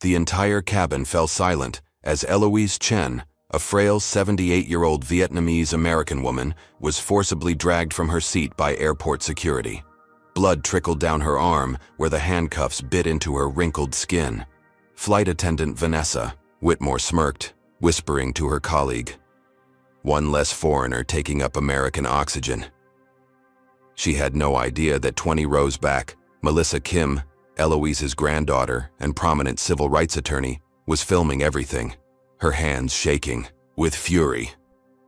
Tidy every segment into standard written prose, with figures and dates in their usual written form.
The entire cabin fell silent as Eloise Chen, a frail 78-year-old Vietnamese-American woman, was forcibly dragged from her seat by airport security. Blood trickled down her arm where the handcuffs bit into her wrinkled skin. Flight attendant Vanessa Whitmore smirked, whispering to her colleague, "One less foreigner taking up American oxygen." She had no idea that 20 rows back, Melissa Kim, Eloise's granddaughter and prominent civil rights attorney, was filming everything, her hands shaking with fury.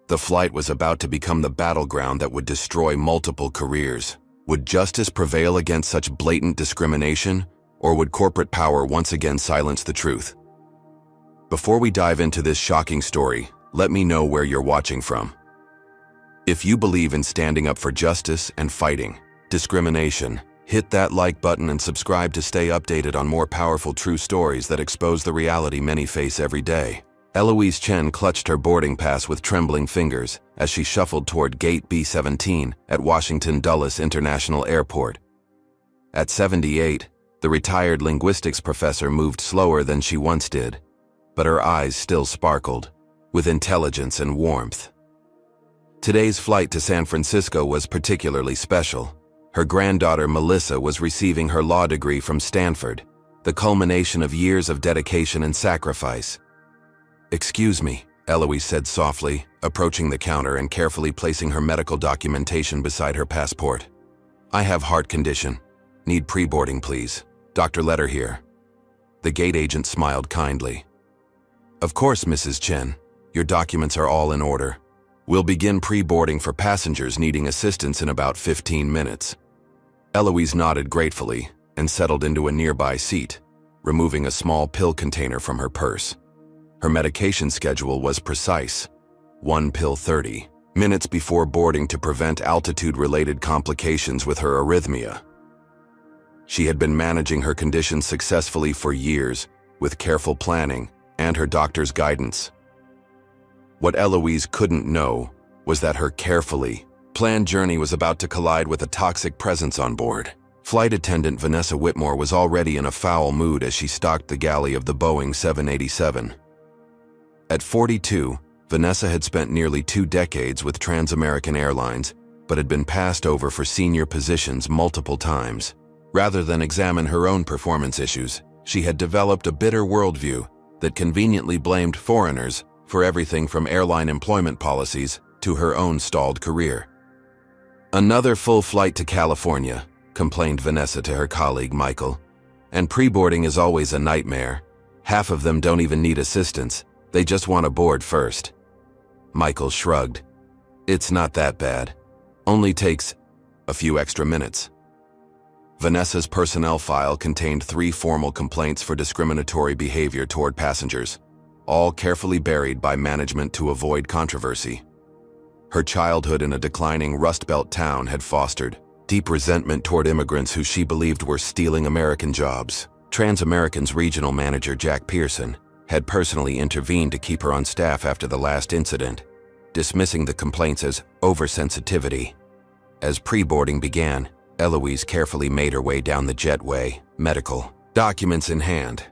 The flight was about to become the battleground that would destroy multiple careers. Would justice prevail against such blatant discrimination, or would corporate power once again silence the truth? Before we dive into this shocking story, let me know where you're watching from. If you believe in standing up for justice and fighting discrimination, hit that like button and subscribe to stay updated on more powerful true stories that expose the reality many face every day. Eloise Chen clutched her boarding pass with trembling fingers as she shuffled toward Gate B-17 at Washington Dulles International Airport. At 78, the retired linguistics professor moved slower than she once did, but her eyes still sparkled with intelligence and warmth. Today's flight to San Francisco was particularly special. Her granddaughter Melissa was receiving her law degree from Stanford, the culmination of years of dedication and sacrifice. "Excuse me," Eloise said softly, approaching the counter and carefully placing her medical documentation beside her passport. "I have heart condition. Need pre-boarding, please. Dr. Letter here." The gate agent smiled kindly. "Of course, Mrs. Chen. Your documents are all in order. We'll begin pre-boarding for passengers needing assistance in about 15 minutes. Eloise nodded gratefully and settled into a nearby seat, removing a small pill container from her purse. Her medication schedule was precise: 1 pill 30 minutes before boarding to prevent altitude-related complications with her arrhythmia. She had been managing her condition successfully for years, with careful planning and her doctor's guidance. What Eloise couldn't know was that her carefully planned journey was about to collide with a toxic presence on board. Flight attendant Vanessa Whitmore was already in a foul mood as she stalked the galley of the Boeing 787. At 42, Vanessa had spent nearly 2 decades with Trans-American Airlines, but had been passed over for senior positions multiple times. Rather than examine her own performance issues, she had developed a bitter worldview that conveniently blamed foreigners for everything from airline employment policies to her own stalled career. "Another full flight to California," complained Vanessa to her colleague Michael. "And pre-boarding is always a nightmare. Half of them don't even need assistance. They just want to board first." Michael shrugged. "It's not that bad. Only takes a few extra minutes." Vanessa's personnel file contained 3 formal complaints for discriminatory behavior toward passengers, all carefully buried by management to avoid controversy. Her childhood in a declining Rust Belt town had fostered deep resentment toward immigrants who she believed were stealing American jobs. Trans-American's regional manager Jack Pearson had personally intervened to keep her on staff after the last incident, dismissing the complaints as oversensitivity. As pre-boarding began, Eloise carefully made her way down the jetway, medical documents in hand.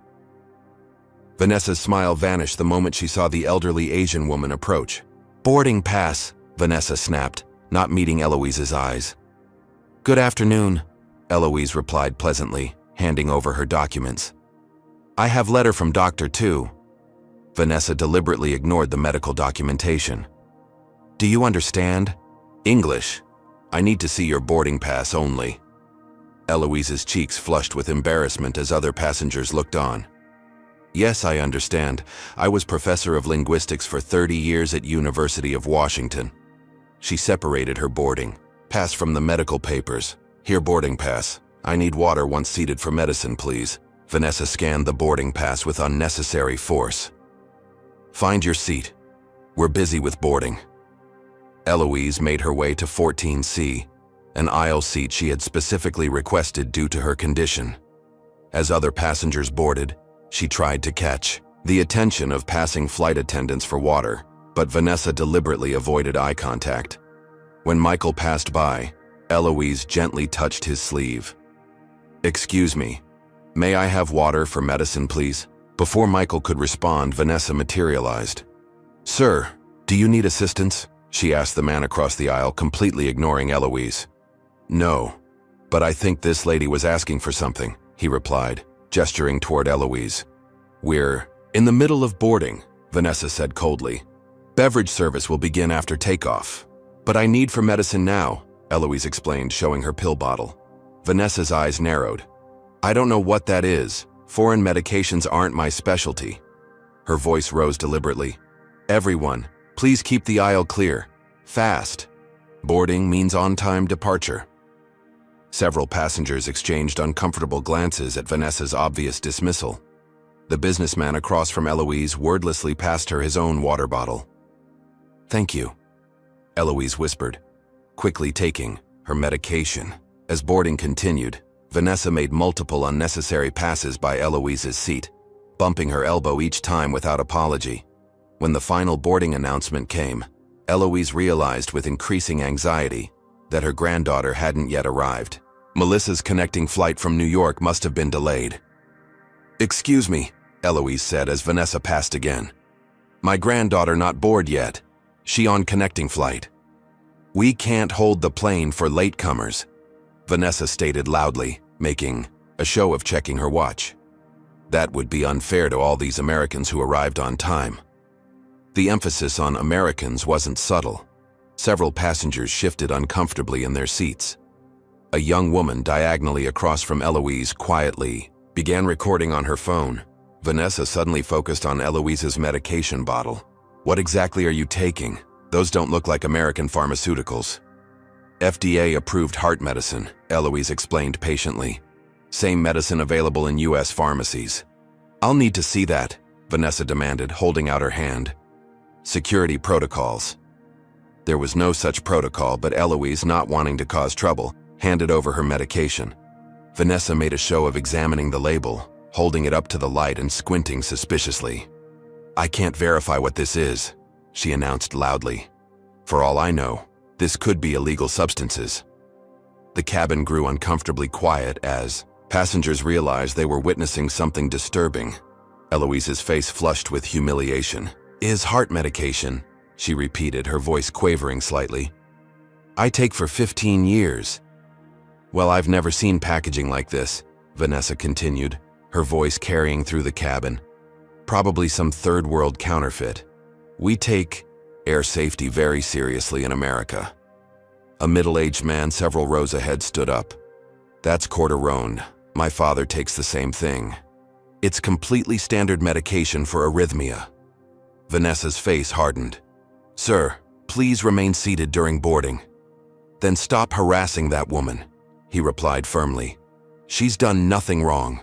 Vanessa's smile vanished the moment she saw the elderly Asian woman approach. "Boarding pass," Vanessa snapped, not meeting Eloise's eyes. "Good afternoon," Eloise replied pleasantly, handing over her documents. "I have letter from doctor too." Vanessa deliberately ignored the medical documentation. "Do you understand English? I need to see your boarding pass only." Eloise's cheeks flushed with embarrassment as other passengers looked on. "Yes, I understand. I was professor of linguistics for 30 years at University of Washington." She separated her boarding pass from the medical papers. "Here, boarding pass. I need water once seated for medicine, please." Vanessa scanned the boarding pass with unnecessary force. "Find your seat. We're busy with boarding." Eloise made her way to 14C, an aisle seat she had specifically requested due to her condition. As other passengers boarded, she tried to catch the attention of passing flight attendants for water, but Vanessa deliberately avoided eye contact. When Michael passed by, Eloise gently touched his sleeve. "Excuse me, may I have water for medicine, please?" Before Michael could respond, Vanessa materialized. "Sir, do you need assistance?" she asked the man across the aisle, completely ignoring Eloise. "No, but I think this lady was asking for something," he replied, gesturing toward Eloise. "We're in the middle of boarding," Vanessa said coldly. "Beverage service will begin after takeoff. But I need for medicine now," Eloise explained, showing her pill bottle. Vanessa's eyes narrowed. "I don't know what that is. Foreign medications aren't my specialty." Her voice rose deliberately. "Everyone, please keep the aisle clear. Fast. Boarding means on-time departure." Several passengers exchanged uncomfortable glances at Vanessa's obvious dismissal. The businessman across from Eloise wordlessly passed her his own water bottle. "Thank you," Eloise whispered, quickly taking her medication. As boarding continued, Vanessa made multiple unnecessary passes by Eloise's seat, bumping her elbow each time without apology. When the final boarding announcement came, Eloise realized with increasing anxiety that her granddaughter hadn't yet arrived. Melissa's connecting flight from New York must have been delayed. "Excuse me," Eloise said as Vanessa passed again. "My granddaughter not board yet. She on connecting flight." "We can't hold the plane for latecomers," Vanessa stated loudly, making a show of checking her watch. That would be unfair to all these Americans who arrived on time. The emphasis on Americans wasn't subtle. Several passengers shifted uncomfortably in their seats. A young woman diagonally across from Eloise quietly began recording on her phone. Vanessa suddenly focused on Eloise's medication bottle. "What exactly are you taking? Those don't look like American pharmaceuticals." "FDA-approved heart medicine," Eloise explained patiently. "Same medicine available in U.S. pharmacies." "I'll need to see that," Vanessa demanded, holding out her hand. "Security protocols." There was no such protocol, but Eloise, not wanting to cause trouble, handed over her medication. Vanessa made a show of examining the label, holding it up to the light and squinting suspiciously. "I can't verify what this is," she announced loudly. "For all I know, this could be illegal substances." The cabin grew uncomfortably quiet as passengers realized they were witnessing something disturbing. Eloise's face flushed with humiliation. "Is heart medication," she repeated, her voice quavering slightly. "I take for 15 years. "Well, I've never seen packaging like this," Vanessa continued, her voice carrying through the cabin. "Probably some third-world counterfeit. We take air safety very seriously in America." A middle-aged man several rows ahead stood up. "That's Cortisone. My father takes the same thing. It's completely standard medication for arrhythmia." Vanessa's face hardened. "Sir, please remain seated during boarding." "Then stop harassing that woman," he replied firmly. "She's done nothing wrong."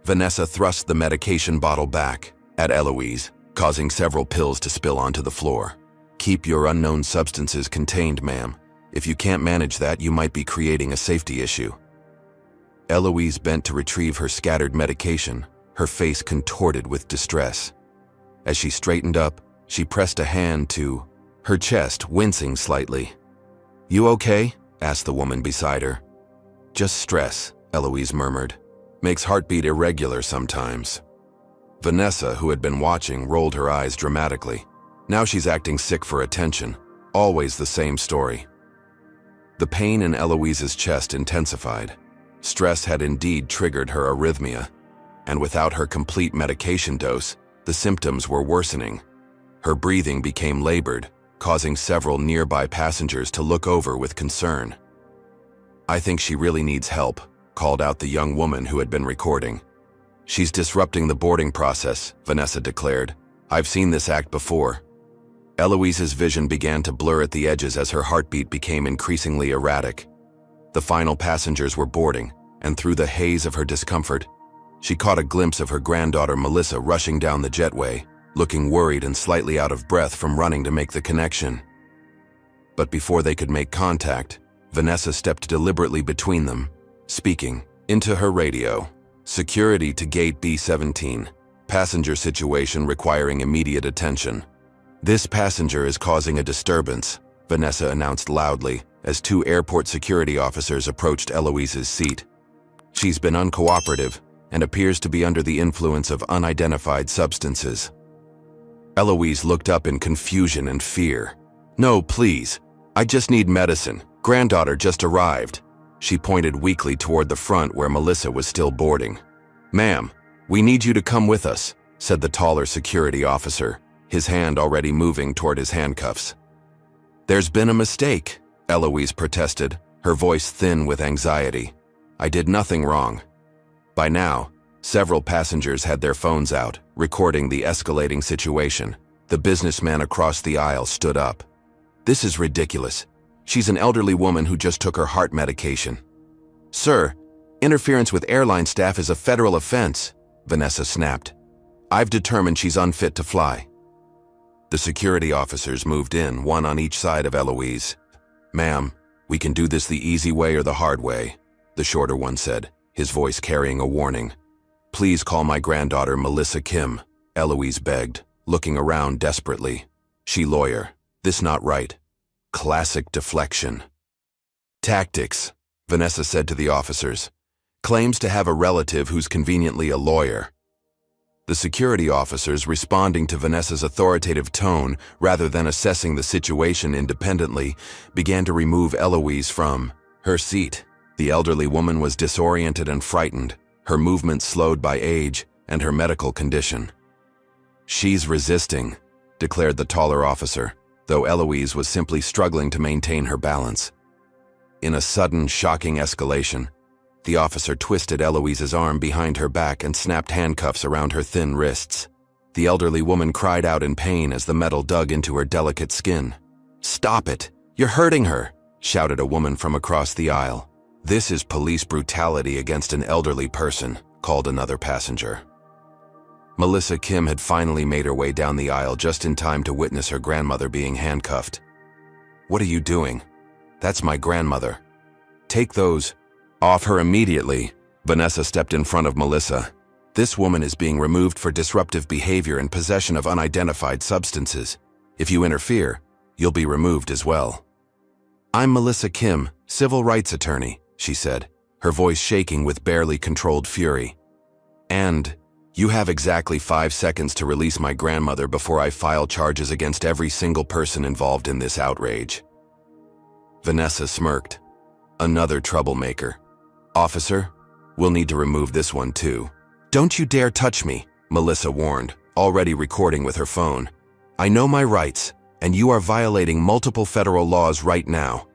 Vanessa thrust the medication bottle back at Eloise, causing several pills to spill onto the floor. "Keep your unknown substances contained, ma'am. If you can't manage that, you might be creating a safety issue." Eloise bent to retrieve her scattered medication, her face contorted with distress. As she straightened up, she pressed a hand to her chest, wincing slightly. "You okay?" asked the woman beside her. "Just stress," Eloise murmured. "Makes heartbeat irregular sometimes." Vanessa, who had been watching, rolled her eyes dramatically. Now she's acting sick for attention. Always the same story. The pain in Eloise's chest intensified. Stress had indeed triggered her arrhythmia, and without her complete medication dose, the symptoms were worsening. Her breathing became labored, causing several nearby passengers to look over with concern. "I think she really needs help," called out the young woman who had been recording. "She's disrupting the boarding process," Vanessa declared. "I've seen this act before." Eloise's vision began to blur at the edges as her heartbeat became increasingly erratic. The final passengers were boarding, and through the haze of her discomfort, she caught a glimpse of her granddaughter Melissa rushing down the jetway, looking worried and slightly out of breath from running to make the connection. But before they could make contact, Vanessa stepped deliberately between them, speaking into her radio. "Security to gate B17. Passenger situation requiring immediate attention." "This passenger is causing a disturbance," Vanessa announced loudly as two airport security officers approached Eloise's seat. "She's been uncooperative," and appears to be under the influence of unidentified substances. Eloise looked up in confusion and fear. "No, please. I just need medicine. Granddaughter just arrived." She pointed weakly toward the front where Melissa was still boarding. "Ma'am, we need you to come with us," said the taller security officer, his hand already moving toward his handcuffs. "There's been a mistake," Eloise protested, her voice thin with anxiety. "I did nothing wrong." By now, several passengers had their phones out, recording the escalating situation. The businessman across the aisle stood up. "This is ridiculous. She's an elderly woman who just took her heart medication." "Sir, interference with airline staff is a federal offense," Vanessa snapped. "I've determined she's unfit to fly." The security officers moved in, one on each side of Eloise. "Ma'am, we can do this the easy way or the hard way," the shorter one said, his voice carrying a warning. "Please call my granddaughter Melissa Kim," Eloise begged, looking around desperately. "She lawyer. This not right." Classic deflection. "Tactics," Vanessa said to the officers. "Claims to have a relative who's conveniently a lawyer." The security officers, responding to Vanessa's authoritative tone rather than assessing the situation independently, began to remove Eloise from her seat. The elderly woman was disoriented and frightened, her movements slowed by age and her medical condition. "She's resisting," declared the taller officer, though Eloise was simply struggling to maintain her balance. In a sudden, shocking escalation, the officer twisted Eloise's arm behind her back and snapped handcuffs around her thin wrists. The elderly woman cried out in pain as the metal dug into her delicate skin. "Stop it! You're hurting her!" shouted a woman from across the aisle. "This is police brutality against an elderly person," called another passenger. Melissa Kim had finally made her way down the aisle just in time to witness her grandmother being handcuffed. "What are you doing? That's my grandmother. Take those off her immediately." Vanessa stepped in front of Melissa. "This woman is being removed for disruptive behavior and possession of unidentified substances. If you interfere, you'll be removed as well." "I'm Melissa Kim, civil rights attorney," she said, her voice shaking with barely controlled fury. "And you have exactly 5 seconds to release my grandmother before I file charges against every single person involved in this outrage." Vanessa smirked. "Another troublemaker. Officer, we'll need to remove this one too." "Don't you dare touch me," Melissa warned, already recording with her phone. "I know my rights, and you are violating multiple federal laws right now."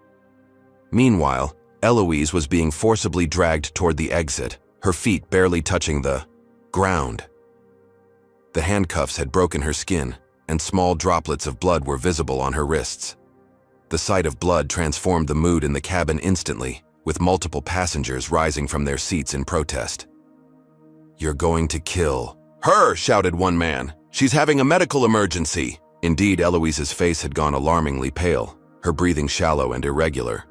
Meanwhile, Eloise was being forcibly dragged toward the exit, her feet barely touching the ground. The handcuffs had broken her skin, and small droplets of blood were visible on her wrists. The sight of blood transformed the mood in the cabin instantly, with multiple passengers rising from their seats in protest. "You're going to kill her," shouted one man. "She's having a medical emergency." Indeed, Eloise's face had gone alarmingly pale, her breathing shallow and irregular.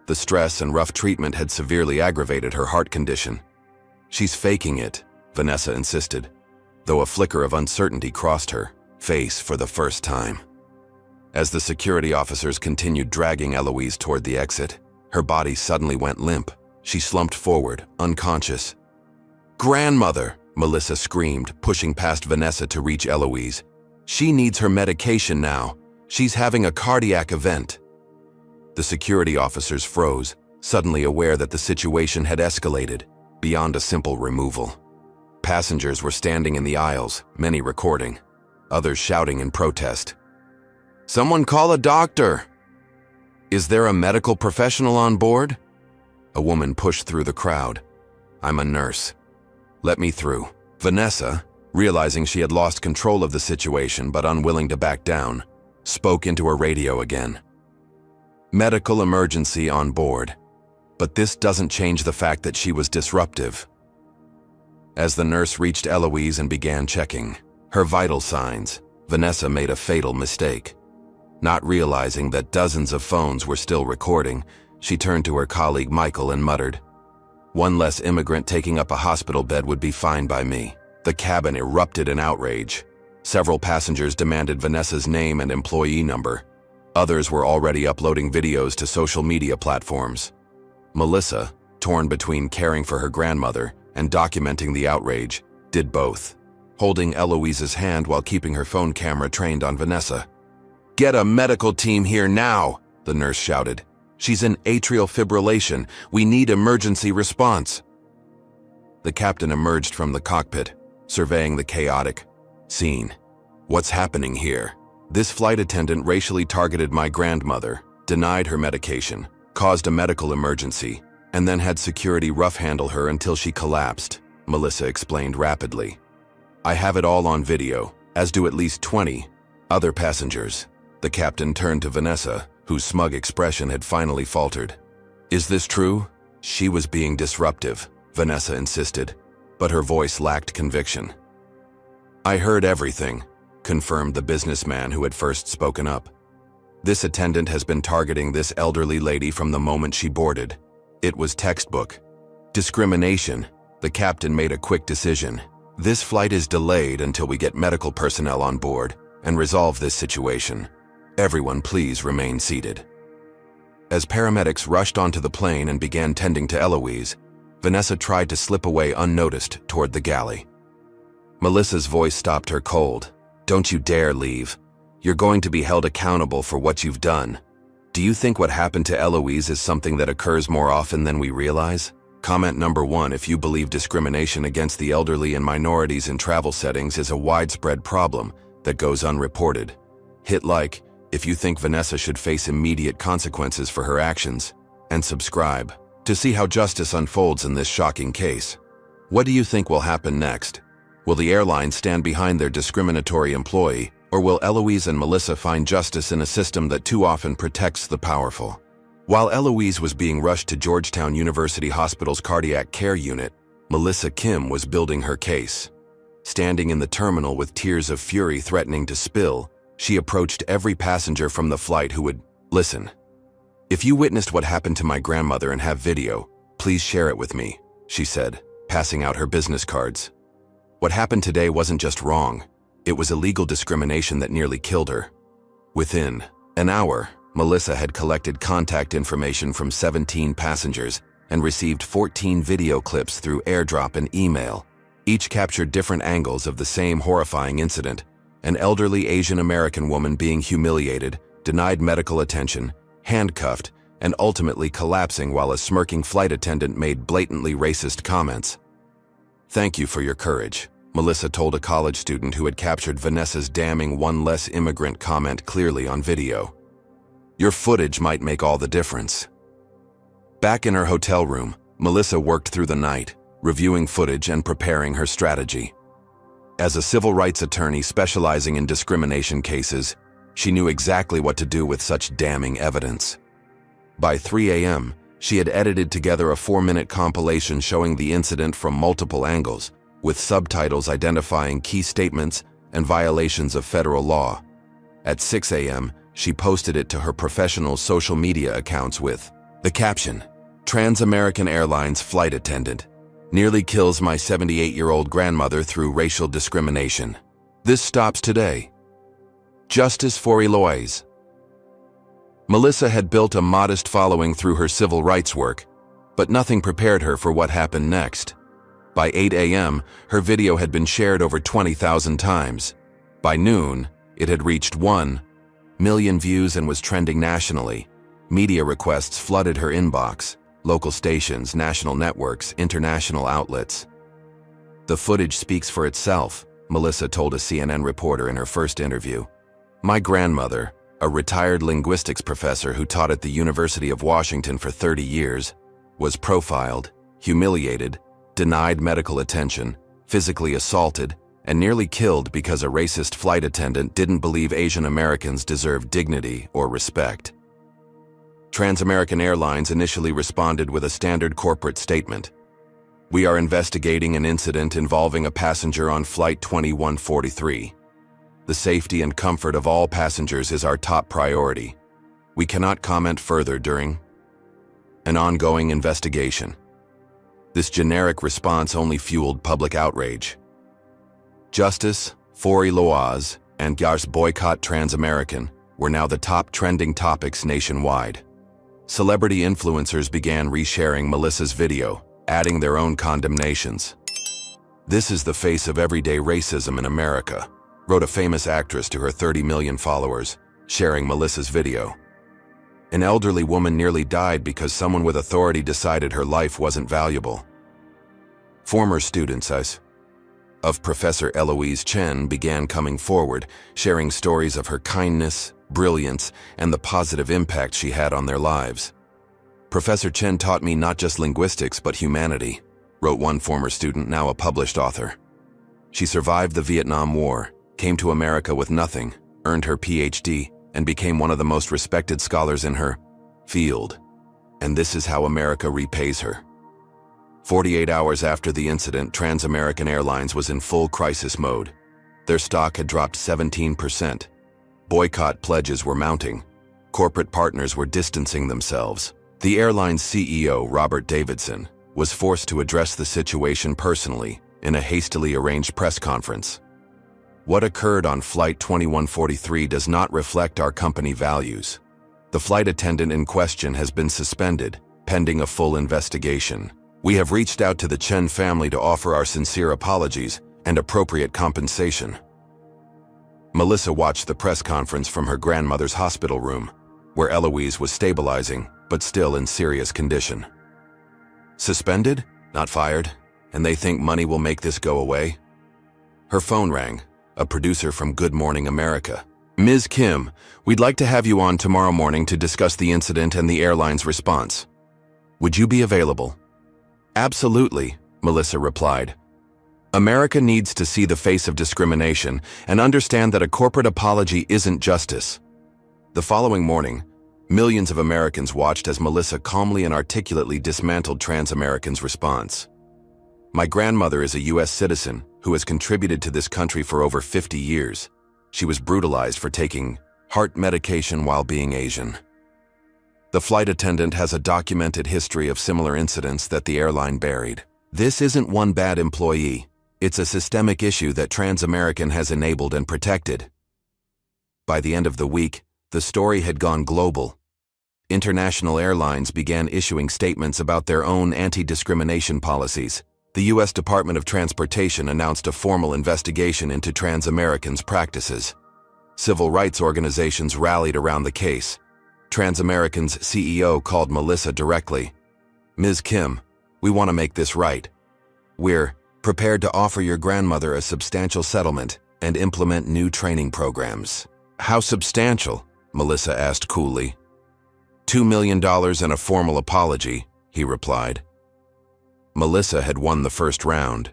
The stress and rough treatment had severely aggravated her heart condition. "She's faking it," Vanessa insisted, though a flicker of uncertainty crossed her face for the first time. As the security officers continued dragging Eloise toward the exit, her body suddenly went limp. She slumped forward, unconscious. "Grandmother!" Melissa screamed, pushing past Vanessa to reach Eloise. "She needs her medication now. She's having a cardiac event." The security officers froze, suddenly aware that the situation had escalated beyond a simple removal. Passengers were standing in the aisles, many recording, others shouting in protest. "Someone call a doctor!" "Is there a medical professional on board?" A woman pushed through the crowd. "I'm a nurse. Let me through." Vanessa, realizing she had lost control of the situation but unwilling to back down, spoke into her radio again. "Medical emergency on board. But this doesn't change the fact that she was disruptive." As the nurse reached Eloise and began checking her vital signs, Vanessa made a fatal mistake. Not realizing that dozens of phones were still recording, she turned to her colleague Michael and muttered, "One less immigrant taking up a hospital bed would be fine by me." The cabin erupted in outrage. Several passengers demanded Vanessa's name and employee number. Others were already uploading videos to social media platforms. Melissa, torn between caring for her grandmother and documenting the outrage, did both, holding Eloise's hand while keeping her phone camera trained on Vanessa. "Get a medical team here now," the nurse shouted. "She's in atrial fibrillation. We need emergency response." The captain emerged from the cockpit, surveying the chaotic scene. "What's happening here? This flight attendant racially targeted my grandmother, denied her medication, caused a medical emergency, and then had security rough-handle her until she collapsed," Melissa explained rapidly. "I have it all on video, as do at least 20 other passengers." The captain turned to Vanessa, whose smug expression had finally faltered. "Is this true?" "She was being disruptive," Vanessa insisted, but her voice lacked conviction. "I heard everything," confirmed the businessman who had first spoken up. "This attendant has been targeting this elderly lady from the moment she boarded. It was textbook. Discrimination." The captain made a quick decision. "This flight is delayed until we get medical personnel on board and resolve this situation. Everyone please remain seated." As paramedics rushed onto the plane and began tending to Eloise, Vanessa tried to slip away unnoticed toward the galley. Melissa's voice stopped her cold. "Don't you dare leave. You're going to be held accountable for what you've done. Do you think what happened to Eloise is something that occurs more often than we realize?" Comment number 1: If you believe discrimination against the elderly and minorities in travel settings is a widespread problem that goes unreported, hit like if you think Vanessa should face immediate consequences for her actions, and subscribe to see how justice unfolds in this shocking case. What do you think will happen next? Will the airline stand behind their discriminatory employee, or will Eloise and Melissa find justice in a system that too often protects the powerful? While Eloise was being rushed to Georgetown University Hospital's cardiac care unit, Melissa Kim was building her case. Standing in the terminal with tears of fury threatening to spill, she approached every passenger from the flight who would listen. "If you witnessed what happened to my grandmother and have video, please share it with me," she said, passing out her business cards. What happened today wasn't just wrong. It was illegal discrimination that nearly killed her. Within an hour, Melissa had collected contact information from 17 passengers and received 14 video clips through airdrop and email. Each captured different angles of the same horrifying incident: an elderly Asian American woman being humiliated, denied medical attention, handcuffed, and ultimately collapsing while a smirking flight attendant made blatantly racist comments. "Thank you for your courage," Melissa told a college student who had captured Vanessa's damning "one less immigrant" comment clearly on video. "Your footage might make all the difference." Back in her hotel room, Melissa worked through the night, reviewing footage and preparing her strategy. As a civil rights attorney specializing in discrimination cases, she knew exactly what to do with such damning evidence. By 3 a.m., she had edited together a 4-minute compilation showing the incident from multiple angles, with subtitles identifying key statements and violations of federal law. At 6 a.m., she posted it to her professional social media accounts with the caption, "Trans-American Airlines flight attendant nearly kills my 78-year-old grandmother through racial discrimination. This stops today. Justice for Eloise." Melissa had built a modest following through her civil rights work, but nothing prepared her for what happened next. By 8 a.m., her video had been shared over 20,000 times. By noon, it had reached 1 million views and was trending nationally. Media requests flooded her inbox: local stations, national networks, international outlets. "The footage speaks for itself," Melissa told a CNN reporter in her first interview. "My grandmother, a retired linguistics professor who taught at the University of Washington for 30 years, was profiled, humiliated, denied medical attention, physically assaulted, and nearly killed because a racist flight attendant didn't believe Asian Americans deserve dignity or respect." Trans-American Airlines initially responded with a standard corporate statement. "We are investigating an incident involving a passenger on Flight 2143. The safety and comfort of all passengers is our top priority. We cannot comment further during an ongoing investigation." This generic response only fueled public outrage. Justice for Eloise and Gars boycott Trans-American were now the top trending topics nationwide. Celebrity influencers began resharing Melissa's video, adding their own condemnations. "This is the face of everyday racism in America," wrote a famous actress to her 30 million followers, sharing Melissa's video. An elderly woman nearly died because someone with authority decided her life wasn't valuable. Former students of Professor Eloise Chen began coming forward, sharing stories of her kindness, brilliance, and the positive impact she had on their lives. "Professor Chen taught me not just linguistics but humanity," wrote one former student, now a published author. "She survived the Vietnam War, came to America with nothing, earned her PhD, and became one of the most respected scholars in her field. And this is how America repays her." 48 hours after the incident, Trans-American Airlines was in full crisis mode. Their stock had dropped 17%. Boycott pledges were mounting. Corporate partners were distancing themselves. The airline's CEO, Robert Davidson, was forced to address the situation personally in a hastily arranged press conference. "What occurred on Flight 2143 does not reflect our company values. The flight attendant in question has been suspended, pending a full investigation. We have reached out to the Chen family to offer our sincere apologies and appropriate compensation." Melissa watched the press conference from her grandmother's hospital room, where Eloise was stabilizing, but still in serious condition. Suspended? Not fired? And they think money will make this go away? Her phone rang, a producer from Good Morning America. "Ms. Kim, we'd like to have you on tomorrow morning to discuss the incident and the airline's response. Would you be available?" "Absolutely," Melissa replied. "America needs to see the face of discrimination and understand that a corporate apology isn't justice." The following morning, millions of Americans watched as Melissa calmly and articulately dismantled Trans-Americans' response. "My grandmother is a U.S. citizen who has contributed to this country for over 50 years. She was brutalized for taking heart medication while being Asian. The flight attendant has a documented history of similar incidents that the airline buried. This isn't one bad employee. It's a systemic issue that Trans-American has enabled and protected." By the end of the week, the story had gone global. International airlines began issuing statements about their own anti-discrimination policies. The U.S. Department of Transportation announced a formal investigation into Trans-Americans' practices. Civil rights organizations rallied around the case. Trans-American's CEO called Melissa directly. "Ms. Kim, we want to make this right. We're prepared to offer your grandmother a substantial settlement and implement new training programs." "How substantial?" Melissa asked coolly. $2 million and a formal apology, he replied. Melissa had won the first round.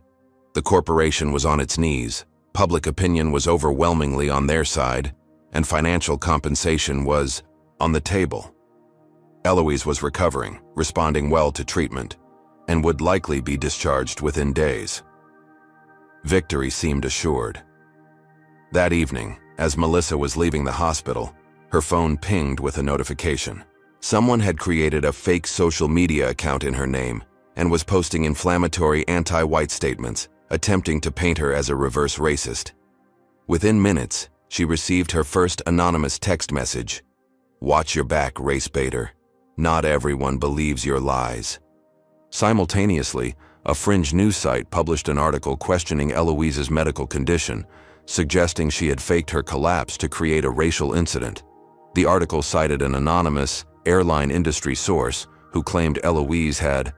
The corporation was on its knees, public opinion was overwhelmingly on their side, and financial compensation was on the table. Eloise was recovering, responding well to treatment, and would likely be discharged within days. Victory seemed assured. That evening, as Melissa was leaving the hospital, her phone pinged with a notification. Someone had created a fake social media account in her name and was posting inflammatory anti-white statements, attempting to paint her as a reverse racist. Within minutes, she received her first anonymous text message. "Watch your back, race baiter. Not everyone believes your lies." Simultaneously, a fringe news site published an article questioning Eloise's medical condition, suggesting she had faked her collapse to create a racial incident. The article cited an anonymous airline industry source who claimed Eloise had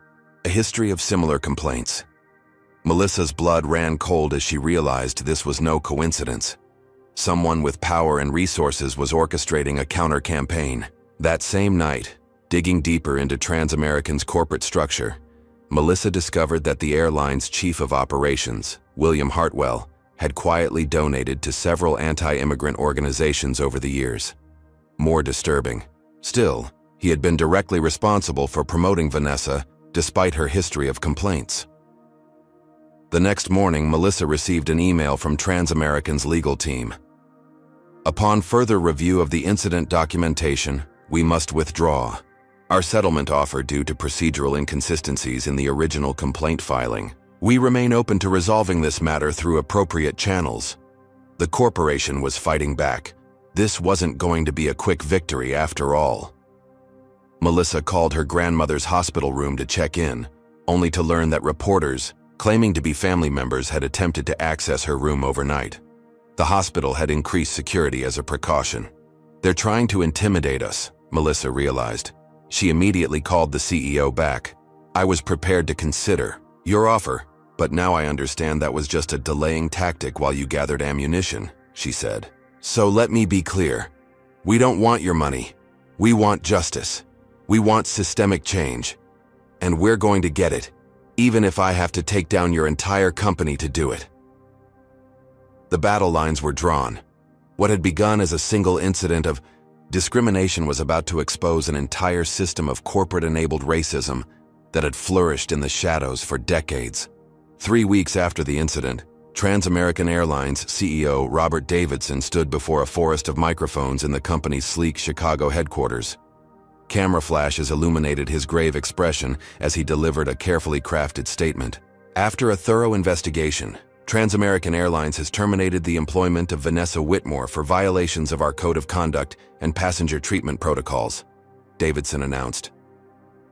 a history of similar complaints. Melissa's blood ran cold as she realized this was no coincidence. Someone with power and resources was orchestrating a counter-campaign. That same night, digging deeper into Trans-American's corporate structure, Melissa discovered that the airline's chief of operations, William Hartwell, had quietly donated to several anti-immigrant organizations over the years. More disturbing, still, he had been directly responsible for promoting Vanessa despite her history of complaints. The next morning, Melissa received an email from Trans-American's legal team. "Upon further review of the incident documentation, we must withdraw our settlement offer due to procedural inconsistencies in the original complaint filing. We remain open to resolving this matter through appropriate channels." The corporation was fighting back. This wasn't going to be a quick victory after all. Melissa called her grandmother's hospital room to check in, only to learn that reporters, claiming to be family members, had attempted to access her room overnight. The hospital had increased security as a precaution. "They're trying to intimidate us," Melissa realized. She immediately called the CEO back. "I was prepared to consider your offer, but now I understand that was just a delaying tactic while you gathered ammunition," she said. "So let me be clear. We don't want your money. We want justice. We want systemic change. And we're going to get it, even if I have to take down your entire company to do it." The battle lines were drawn. What had begun as a single incident of discrimination was about to expose an entire system of corporate-enabled racism that had flourished in the shadows for decades. 3 weeks after the incident, Trans-American Airlines CEO Robert Davidson stood before a forest of microphones in the company's sleek Chicago headquarters. Camera flashes illuminated his grave expression as he delivered a carefully crafted statement. "After a thorough investigation, Trans-American Airlines has terminated the employment of Vanessa Whitmore for violations of our Code of Conduct and passenger treatment protocols," Davidson announced.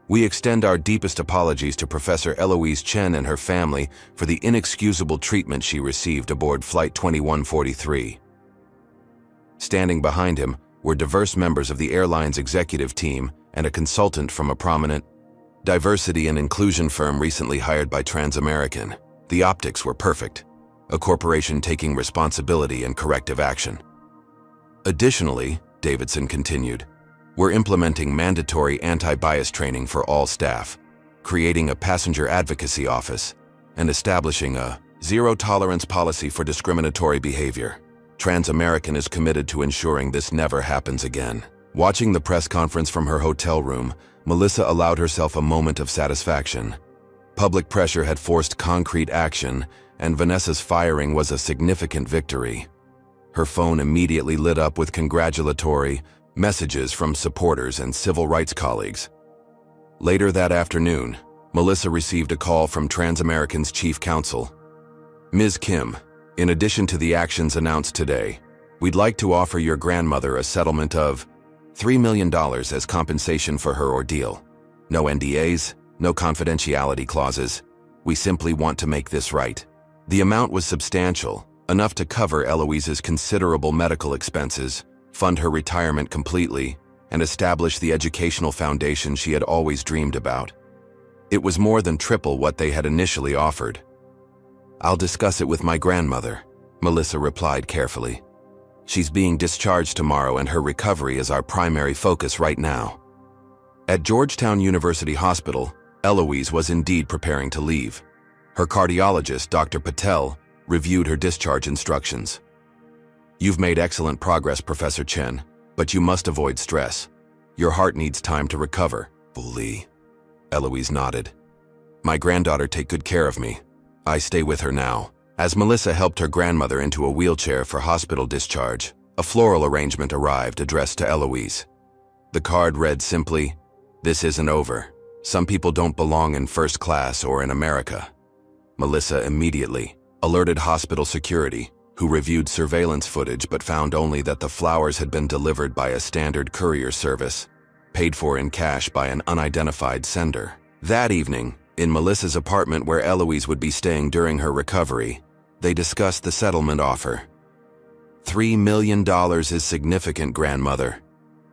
"We extend our deepest apologies to Professor Eloise Chen and her family for the inexcusable treatment she received aboard Flight 2143. Standing behind him were diverse members of the airline's executive team and a consultant from a prominent diversity and inclusion firm recently hired by Trans-American. The optics were perfect, a corporation taking responsibility and corrective action. "Additionally," Davidson continued, "we're implementing mandatory anti-bias training for all staff, creating a passenger advocacy office, and establishing a zero-tolerance policy for discriminatory behavior. Trans-American is committed to ensuring this never happens again." Watching the press conference from her hotel room, Melissa allowed herself a moment of satisfaction. Public pressure had forced concrete action, and Vanessa's firing was a significant victory. Her phone immediately lit up with congratulatory messages from supporters and civil rights colleagues. Later that afternoon, Melissa received a call from Trans-American's chief counsel. "Ms. Kim, in addition to the actions announced today, we'd like to offer your grandmother a settlement of $3 million as compensation for her ordeal. No NDAs, no confidentiality clauses. We simply want to make this right." The amount was substantial, enough to cover Eloise's considerable medical expenses, fund her retirement completely, and establish the educational foundation she had always dreamed about. It was more than triple what they had initially offered. "I'll discuss it with my grandmother," Melissa replied carefully. "She's being discharged tomorrow and her recovery is our primary focus right now." At Georgetown University Hospital, Eloise was indeed preparing to leave. Her cardiologist, Dr. Patel, reviewed her discharge instructions. "You've made excellent progress, Professor Chen, but you must avoid stress. Your heart needs time to recover." "Fully," Eloise nodded. "My granddaughter take good care of me. I stay with her now." As Melissa helped her grandmother into a wheelchair for hospital discharge, a floral arrangement arrived addressed to Eloise. The card read simply, "This isn't over. Some people don't belong in first class or in America." Melissa immediately alerted hospital security, who reviewed surveillance footage but found only that the flowers had been delivered by a standard courier service, paid for in cash by an unidentified sender. That evening, in Melissa's apartment where Eloise would be staying during her recovery, they discussed the settlement offer. $3 million is significant, grandmother.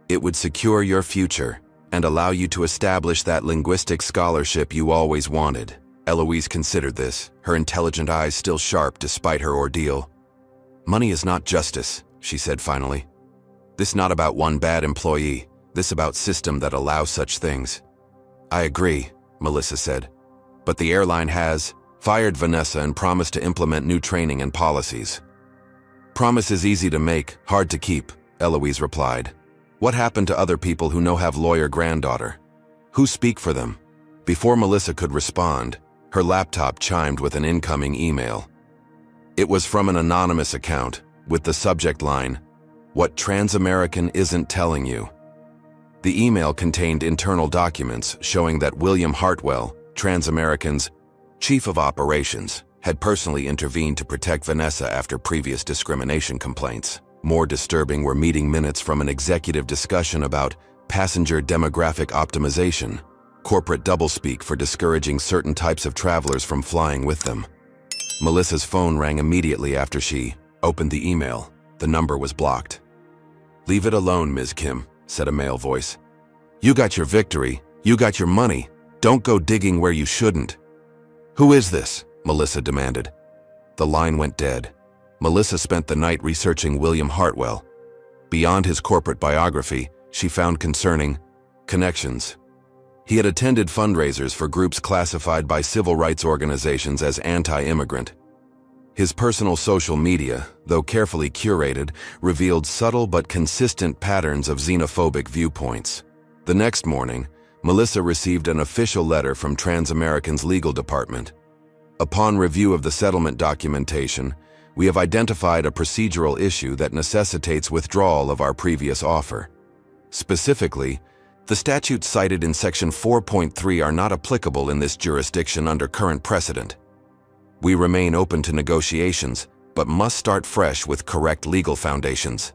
It would secure your future and allow you to establish that linguistic scholarship you always wanted. Eloise considered this, her intelligent eyes still sharp despite her ordeal. "Money is not justice," she said finally. "This not about one bad employee, this about system that allows such things." "I agree," Melissa said. "But the airline has fired Vanessa and promised to implement new training and policies." "Promise is easy to make, hard to keep," Eloise replied. "What happened to other people who know have lawyer granddaughter? Who speak for them?" Before Melissa could respond, her laptop chimed with an incoming email. It was from an anonymous account, with the subject line, "What Trans-American Isn't Telling You." The email contained internal documents showing that William Hartwell, Trans-American's chief of operations, had personally intervened to protect Vanessa after previous discrimination complaints. More disturbing were meeting minutes from an executive discussion about passenger demographic optimization. corporate doublespeak for discouraging certain types of travelers from flying with them. Melissa's phone rang immediately after she opened the email. The number was blocked. "Leave it alone, Ms. Kim," said a male voice. "You got your victory. You got your money. Don't go digging where you shouldn't." "Who is this?" Melissa demanded. The line went dead. Melissa spent the night researching William Hartwell. Beyond his corporate biography, she found concerning connections. He had attended fundraisers for groups classified by civil rights organizations as anti-immigrant. His personal social media, though carefully curated, revealed subtle but consistent patterns of xenophobic viewpoints. The next morning, Melissa received an official letter from Transamerican's legal department. Upon review of the settlement documentation, we have identified a procedural issue that necessitates withdrawal of our previous offer. Specifically, the statutes cited in Section 4.3 are not applicable in this jurisdiction under current precedent. We remain open to negotiations, but must start fresh with correct legal foundations.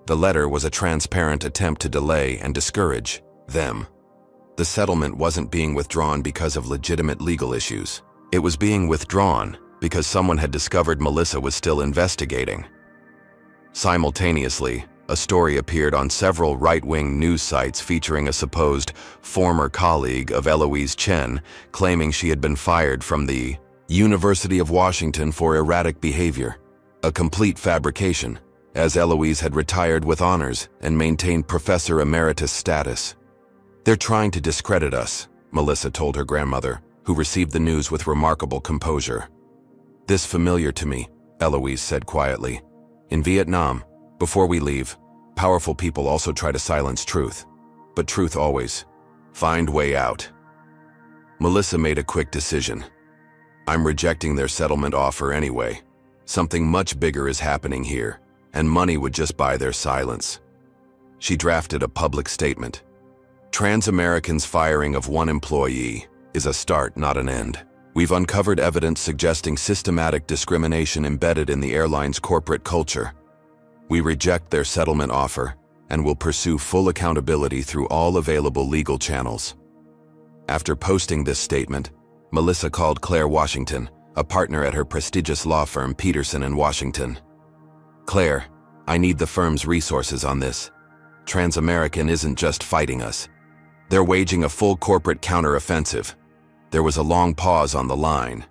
The letter was a transparent attempt to delay and discourage them. The settlement wasn't being withdrawn because of legitimate legal issues. It was being withdrawn because someone had discovered Melissa was still investigating. Simultaneously, a story appeared on several right-wing news sites featuring a supposed former colleague of Eloise Chen claiming she had been fired from the University of Washington for erratic behavior. A complete fabrication, as Eloise had retired with honors and maintained professor emeritus status. "They're trying to discredit us," Melissa told her grandmother, who received the news with remarkable composure. "This familiar to me," Eloise said quietly. "In Vietnam, before we leave, powerful people also try to silence truth. But truth always find way out." Melissa made a quick decision. "I'm rejecting their settlement offer anyway. Something much bigger is happening here, and money would just buy their silence." She drafted a public statement. "Transamerican's firing of one employee is a start, not an end. We've uncovered evidence suggesting systematic discrimination embedded in the airline's corporate culture. We reject their settlement offer and will pursue full accountability through all available legal channels." After posting this statement, Melissa called Claire Washington, a partner at her prestigious law firm Peterson in Washington. "Claire, I need the firm's resources on this. Transamerican isn't just fighting us. They're waging a full corporate counteroffensive." There was a long pause on the line.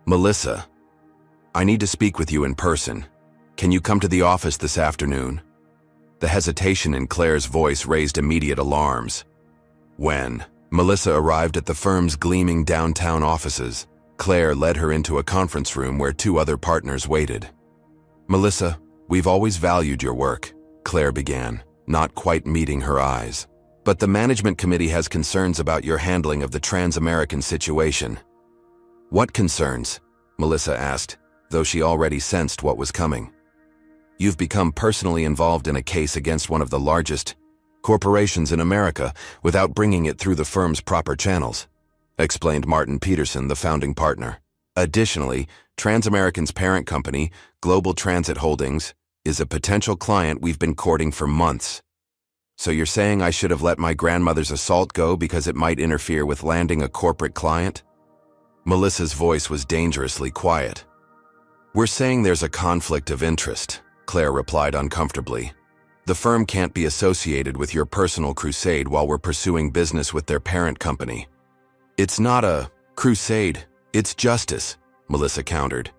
"Melissa, I need to speak with you in person. Can you come to the office this afternoon?" The hesitation in Claire's voice raised immediate alarms. When Melissa arrived at the firm's gleaming downtown offices, Claire led her into a conference room where two other partners waited. "Melissa, we've always valued your work," Claire began, not quite meeting her eyes. "But the management committee has concerns about your handling of the Transamerican situation." "What concerns?" Melissa asked, though she already sensed what was coming. "You've become personally involved in a case against one of the largest corporations in America without bringing it through the firm's proper channels," explained Martin Peterson, the founding partner. "Additionally, Transamerican's parent company, Global Transit Holdings, is a potential client we've been courting for months. So you're saying I should have let my grandmother's assault go because it might interfere with landing a corporate client?" Melissa's voice was dangerously quiet. "We're saying there's a conflict of interest," Claire replied uncomfortably. "The firm can't be associated with your personal crusade while we're pursuing business with their parent company." "It's not a crusade, it's justice," Melissa countered.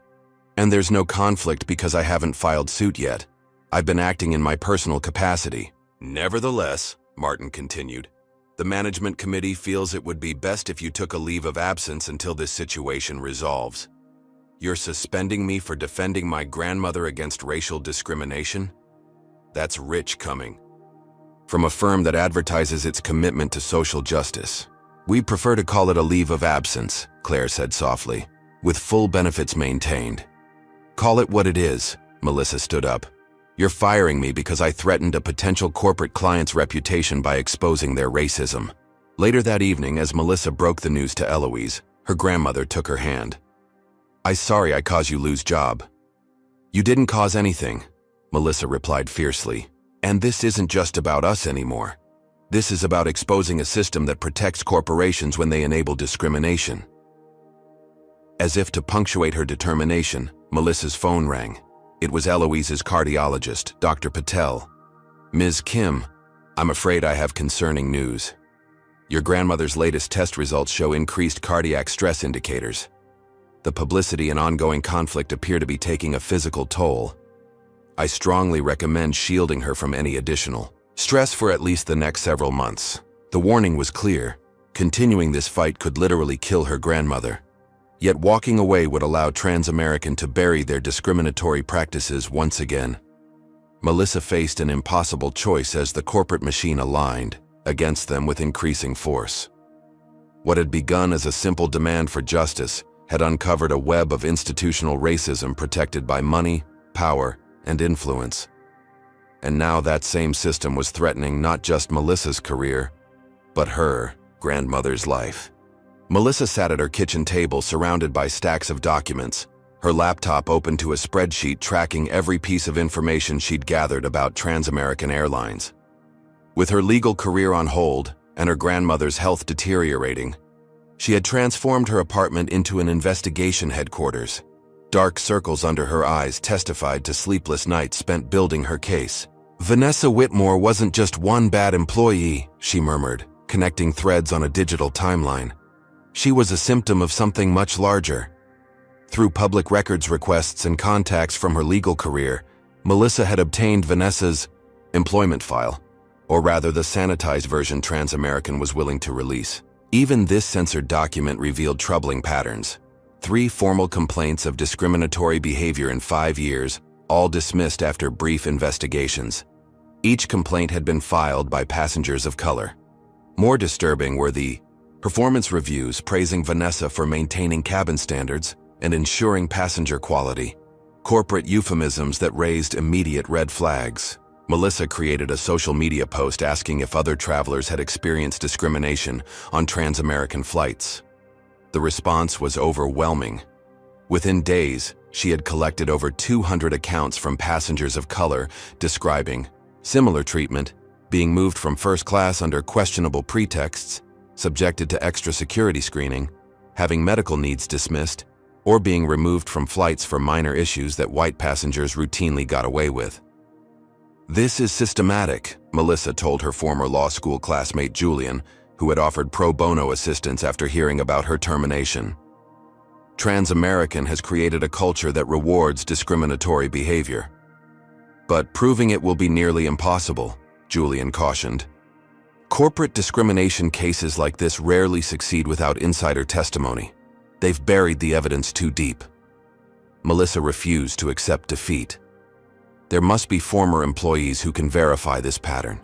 "And there's no conflict because I haven't filed suit yet. I've been acting in my personal capacity." "Nevertheless," Martin continued, "the management committee feels it would be best if you took a leave of absence until this situation resolves. You're suspending me for defending my grandmother against racial discrimination? That's rich coming from a firm that advertises its commitment to social justice." "We prefer to call it a leave of absence," Claire said softly, "with full benefits maintained." "Call it what it is," Melissa stood up. "You're firing me because I threatened a potential corporate client's reputation by exposing their racism." Later that evening, as Melissa broke the news to Eloise, her grandmother took her hand. "I'm sorry I caused you lose job." "You didn't cause anything," Melissa replied fiercely. "And this isn't just about us anymore. This is about exposing a system that protects corporations when they enable discrimination. As if to punctuate her determination, Melissa's phone rang. It was Eloise's cardiologist, Dr. Patel. "Ms. Kim, I'm afraid I have concerning news. Your grandmother's latest test results show increased cardiac stress indicators. The publicity and ongoing conflict appear to be taking a physical toll. I strongly recommend shielding her from any additional stress for at least the next several months." The warning was clear. Continuing this fight could literally kill her grandmother. Yet walking away would allow Transamerican to bury their discriminatory practices once again. Melissa faced an impossible choice as the corporate machine aligned against them with increasing force. What had begun as a simple demand for justice had uncovered a web of institutional racism protected by money, power, and influence. And now that same system was threatening not just Melissa's career, but her grandmother's life. Melissa sat at her kitchen table surrounded by stacks of documents, her laptop open to a spreadsheet tracking every piece of information she'd gathered about Transamerican Airlines. With her legal career on hold and her grandmother's health deteriorating, she had transformed her apartment into an investigation headquarters. Dark circles under her eyes testified to sleepless nights spent building her case. "Vanessa Whitmore wasn't just one bad employee," she murmured, connecting threads on a digital timeline. "She was a symptom of something much larger." Through public records requests and contacts from her legal career, Melissa had obtained Vanessa's employment file, or rather the sanitized version Transamerican was willing to release. Even this censored document revealed troubling patterns. 3 formal complaints of discriminatory behavior in 5 years, all dismissed after brief investigations. Each complaint had been filed by passengers of color. More disturbing were the performance reviews praising Vanessa for maintaining cabin standards and ensuring passenger quality. Corporate euphemisms that raised immediate red flags. Melissa created a social media post asking if other travelers had experienced discrimination on Transamerican flights. The response was overwhelming. Within days, she had collected over 200 accounts from passengers of color describing similar treatment, being moved from first class under questionable pretexts, subjected to extra security screening, having medical needs dismissed, or being removed from flights for minor issues that white passengers routinely got away with. "This is systematic," Melissa told her former law school classmate Julian, who had offered pro bono assistance after hearing about her termination. "Transamerican has created a culture that rewards discriminatory behavior. But proving it will be nearly impossible," Julian cautioned. "Corporate discrimination cases like this rarely succeed without insider testimony. They've buried the evidence too deep." Melissa refused to accept defeat. There must be former employees who can verify this pattern.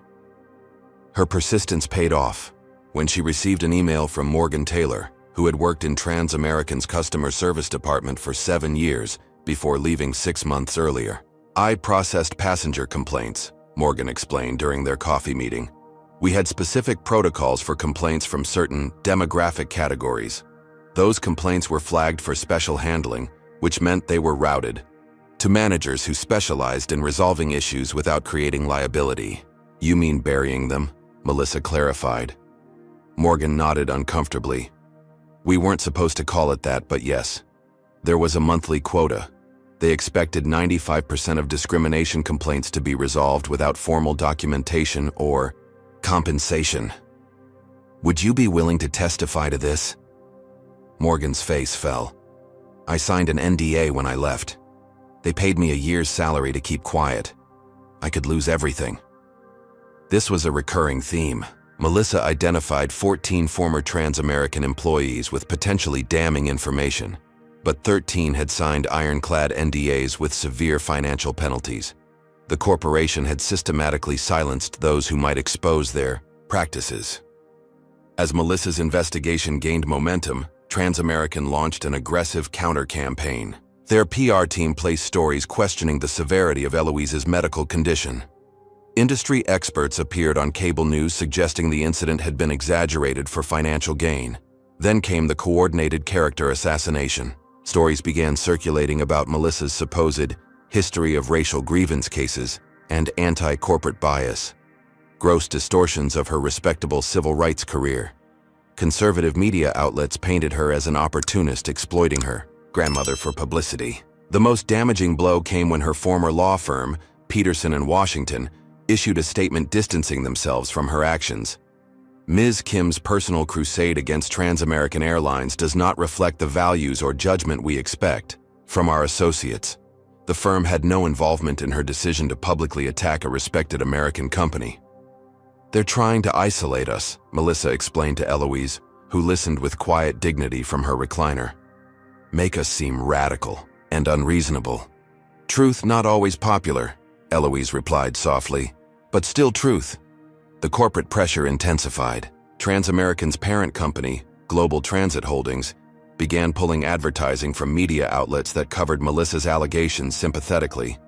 Her persistence paid off when she received an email from Morgan Taylor, who had worked in Transamerican's customer service department for 7 years before leaving 6 months earlier. "I processed passenger complaints," Morgan explained during their coffee meeting. "We had specific protocols for complaints from certain demographic categories. Those complaints were flagged for special handling, which meant they were routed to managers who specialized in resolving issues without creating liability." "You mean burying them?" Melissa clarified. Morgan nodded uncomfortably. "We weren't supposed to call it that, but yes. There was a monthly quota. They expected 95% of discrimination complaints to be resolved without formal documentation or compensation." "Would you be willing to testify to this?" Morgan's face fell. "I signed an NDA when I left. They paid me a year's salary to keep quiet. I could lose everything." This was a recurring theme. Melissa identified 14 former Transamerican employees with potentially damning information, but 13 had signed ironclad NDAs with severe financial penalties. The corporation had systematically silenced those who might expose their practices. As Melissa's investigation gained momentum, Transamerican launched an aggressive counter-campaign. Their PR team placed stories questioning the severity of Eloise's medical condition. Industry experts appeared on cable news suggesting the incident had been exaggerated for financial gain. Then came the coordinated character assassination. Stories began circulating about Melissa's supposed history of racial grievance cases and anti-corporate bias. gross distortions of her respectable civil rights career. Conservative media outlets painted her as an opportunist exploiting her grandmother for publicity. The most damaging blow came when her former law firm, Peterson and Washington, issued a statement distancing themselves from her actions. Ms. Kim's personal crusade against Trans-American Airlines does not reflect the values or judgment we expect from our associates. The firm had no involvement in her decision to publicly attack a respected American company. They're trying to isolate us, Melissa explained to Eloise, who listened with quiet dignity from her recliner. Make us seem radical and unreasonable. Truth not always popular, Eloise replied softly, but still truth. The corporate pressure intensified. Transamerican's parent company, Global Transit Holdings, began pulling advertising from media outlets that covered Melissa's allegations sympathetically.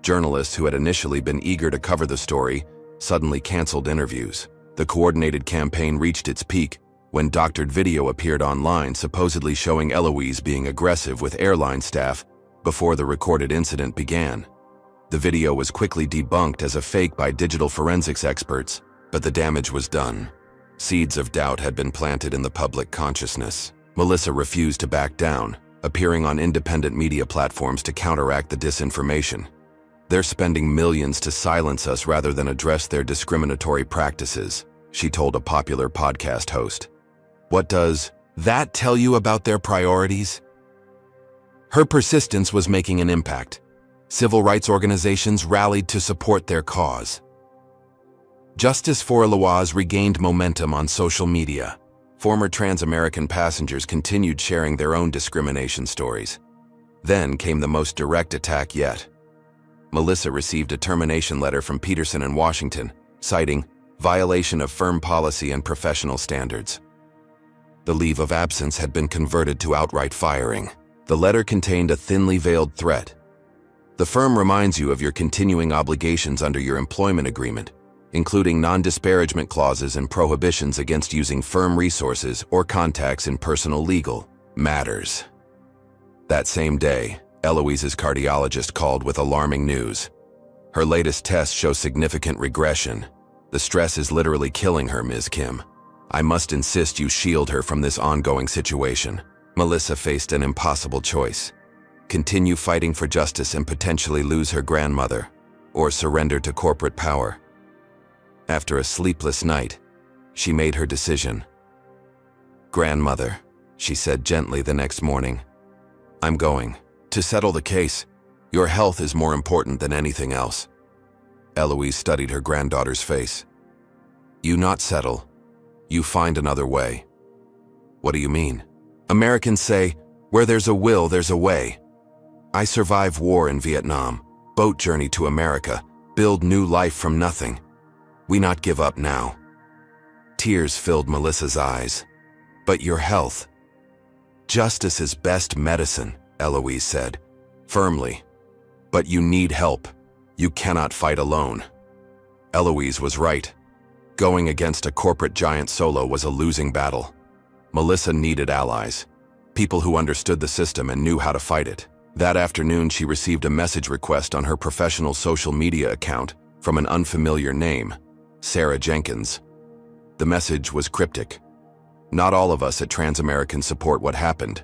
Journalists who had initially been eager to cover the story suddenly canceled interviews. The coordinated campaign reached its peak when doctored video appeared online supposedly showing Eloise being aggressive with airline staff before the recorded incident began. The video was quickly debunked as a fake by digital forensics experts, but the damage was done. Seeds of doubt had been planted in the public consciousness. Melissa refused to back down, appearing on independent media platforms to counteract the disinformation. They're spending millions to silence us rather than address their discriminatory practices, she told a popular podcast host. What does that tell you about their priorities? Her persistence was making an impact. Civil rights organizations rallied to support their cause. Justice for Eloise regained momentum on social media. Former Trans-American passengers continued sharing their own discrimination stories. Then came the most direct attack yet. Melissa received a termination letter from Peterson and Washington, citing violation of firm policy and professional standards. The leave of absence had been converted to outright firing. The letter contained a thinly veiled threat. The firm reminds you of your continuing obligations under your employment agreement, including non-disparagement clauses and prohibitions against using firm resources or contacts in personal legal matters. That same day, Eloise's cardiologist called with alarming news. Her latest tests show significant regression. The stress is literally killing her, Ms. Kim. I must insist you shield her from this ongoing situation. Melissa faced an impossible choice. Continue fighting for justice and potentially lose her grandmother, or surrender to corporate power. After a sleepless night, she made her decision. Grandmother, she said gently the next morning, I'm going. To settle the case, your health is more important than anything else. Eloise studied her granddaughter's face. You not settle. You find another way. What do you mean? Americans say, where there's a will, there's a way. I survived war in Vietnam, boat journey to America, build new life from nothing. We not give up now. Tears filled Melissa's eyes. But your health. Justice is best medicine, Eloise said, firmly. But you need help. You cannot fight alone. Eloise was right. Going against a corporate giant solo was a losing battle. Melissa needed allies, people who understood the system and knew how to fight it. That afternoon, she received a message request on her professional social media account from an unfamiliar name, Sarah Jenkins. The message was cryptic. Not all of us at Transamerican support what happened.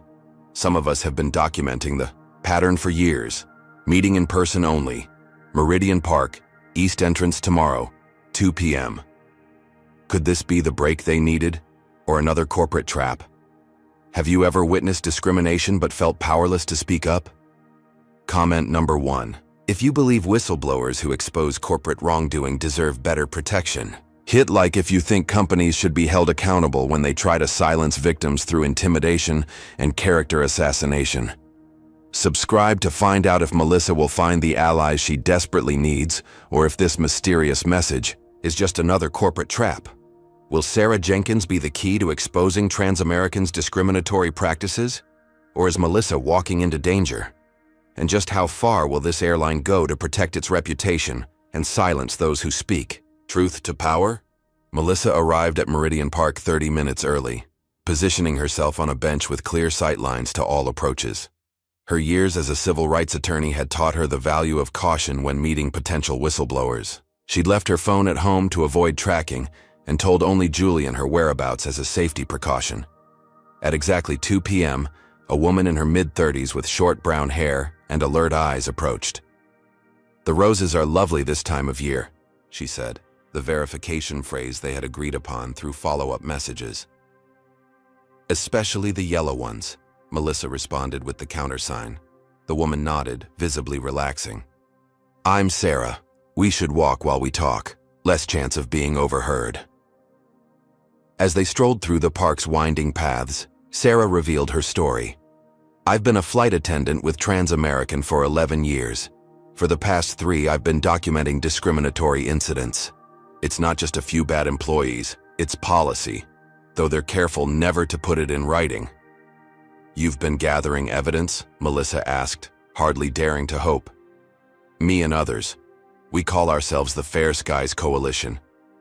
Some of us have been documenting the pattern for years. Meeting in person only. Meridian Park, East Entrance tomorrow, 2 p.m. Could this be the break they needed? Or another corporate trap? Have you ever witnessed discrimination but felt powerless to speak up? Comment number 1. If you believe whistleblowers who expose corporate wrongdoing deserve better protection, hit like if you think companies should be held accountable when they try to silence victims through intimidation and character assassination. Subscribe to find out if Melissa will find the allies she desperately needs, or if this mysterious message is just another corporate trap. Will Sarah Jenkins be the key to exposing Transamerican's discriminatory practices? Or is Melissa walking into danger? And just how far will this airline go to protect its reputation and silence those who speak? Truth to power? Melissa arrived at Meridian Park 30 minutes early, positioning herself on a bench with clear sightlines to all approaches. Her years as a civil rights attorney had taught her the value of caution when meeting potential whistleblowers. She'd left her phone at home to avoid tracking and told only Julian her whereabouts as a safety precaution. At exactly 2 p.m., a woman in her mid-30s with short brown hair and alert eyes approached. "The roses are lovely this time of year," she said, the verification phrase they had agreed upon through follow-up messages. "Especially the yellow ones," Melissa responded with the countersign. The woman nodded, visibly relaxing. "I'm Sarah. We should walk while we talk. Less chance of being overheard." As they strolled through the park's winding paths, Sarah revealed her story. "I've been a flight attendant with Trans-American for 11 years. For the past 3, I've been documenting discriminatory incidents. It's not just a few bad employees, it's policy, though they're careful never to put it in writing." "You've been gathering evidence?" Melissa asked, hardly daring to hope. "Me and others. We call ourselves the Fair Skies Coalition.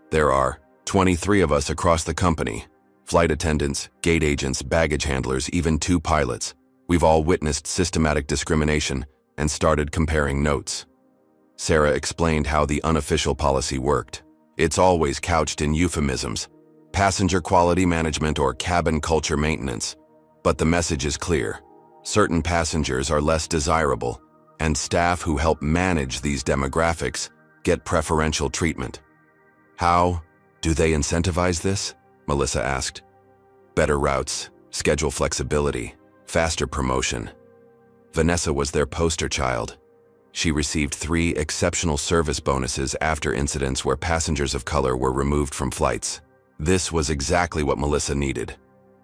There are 23 of us across the company. Flight attendants, gate agents, baggage handlers, even 2 pilots. We've all witnessed systematic discrimination and started comparing notes." Sarah explained how the unofficial policy worked. It's always couched in euphemisms, passenger quality management or cabin culture maintenance. But the message is clear. Certain passengers are less desirable, and staff who help manage these demographics get preferential treatment. "How do they incentivize this?" Melissa asked. "Better routes, schedule flexibility, faster promotion." Vanessa was their poster child. She received 3 exceptional service bonuses after incidents where passengers of color were removed from flights. This was exactly what Melissa needed.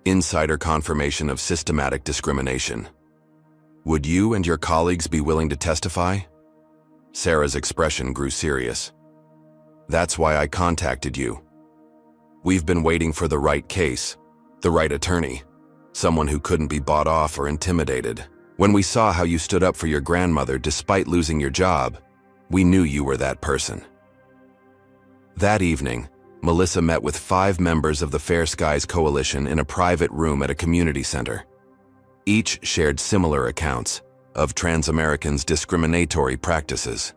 Insider confirmation of systematic discrimination. "Would you and your colleagues be willing to testify?" Sarah's expression grew serious. "That's why I contacted you. We've been waiting for the right case, the right attorney, someone who couldn't be bought off or intimidated. When we saw how you stood up for your grandmother despite losing your job, we knew you were that person." That evening, Melissa met with 5 members of the Fair Skies Coalition in a private room at a community center. Each shared similar accounts of Trans-Americans' discriminatory practices.